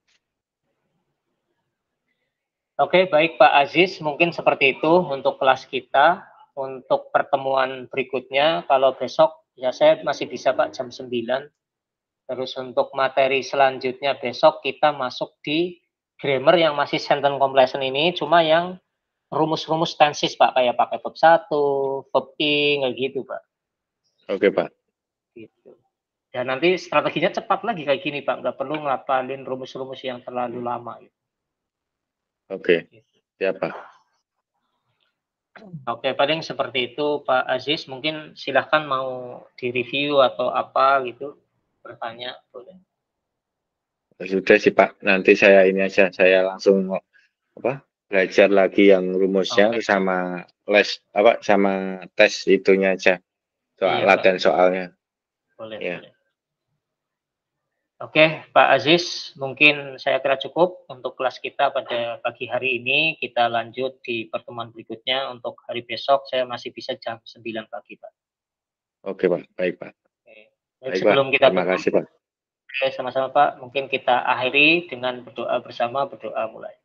Speaker 1: Oke, baik Pak Aziz, mungkin seperti itu untuk kelas kita. Untuk pertemuan berikutnya, kalau besok ya saya masih bisa Pak jam 9. Terus untuk materi selanjutnya besok kita masuk di grammar yang masih sentence completion ini, cuma yang rumus-rumus tenses Pak, kayak pakai verb 1, verb ing, kayak gitu Pak.
Speaker 2: Oke Pak.
Speaker 1: Gitu. Dan nanti strateginya cepat lagi kayak gini Pak, nggak perlu ngapalin rumus-rumus yang terlalu lama. Gitu.
Speaker 2: Oke. Siap Pak.
Speaker 1: Oke, paling seperti itu Pak Aziz. Mungkin silahkan mau direview atau apa gitu, bertanya boleh.
Speaker 2: Sudah sih Pak. Nanti saya ini aja. Saya langsung apa? Belajar lagi yang rumusnya
Speaker 1: Oke,
Speaker 2: sama les apa sama tes itunya aja. Soal
Speaker 1: iya Pak,
Speaker 2: latihan soalnya.
Speaker 1: boleh
Speaker 2: Ya.
Speaker 1: boleh. Oke, Pak Aziz, mungkin saya kira cukup untuk kelas kita pada pagi hari ini. Kita lanjut di pertemuan berikutnya. Untuk hari besok saya masih bisa jam 9 pagi, Pak.
Speaker 2: Oke Pak. Baik Pak.
Speaker 1: Oke. Baik,
Speaker 2: Baik Pak.
Speaker 1: sebelum kita
Speaker 2: Terima
Speaker 1: tutup,
Speaker 2: kasih Pak.
Speaker 1: sama-sama Pak, mungkin kita akhiri dengan berdoa bersama, berdoa mulai.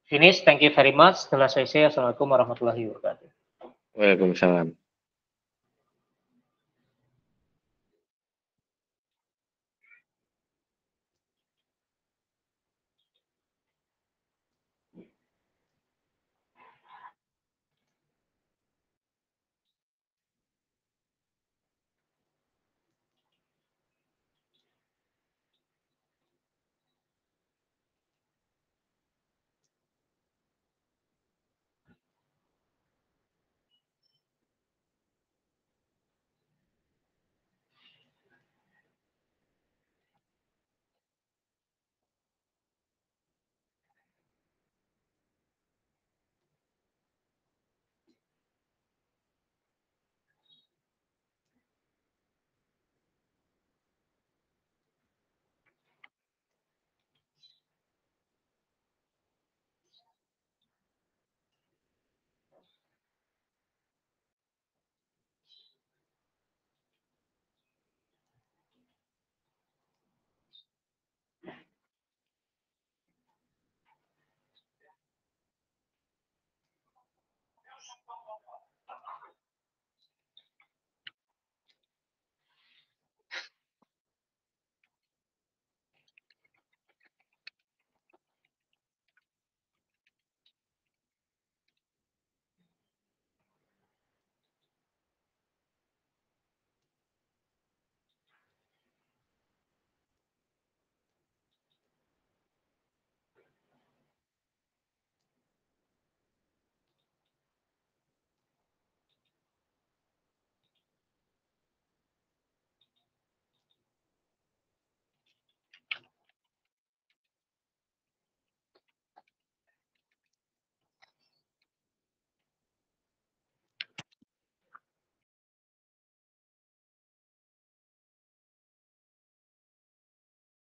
Speaker 1: Finish, thank you very much. Setelah selesai, Assalamualaikum warahmatullahi wabarakatuh.
Speaker 2: Waalaikumsalam.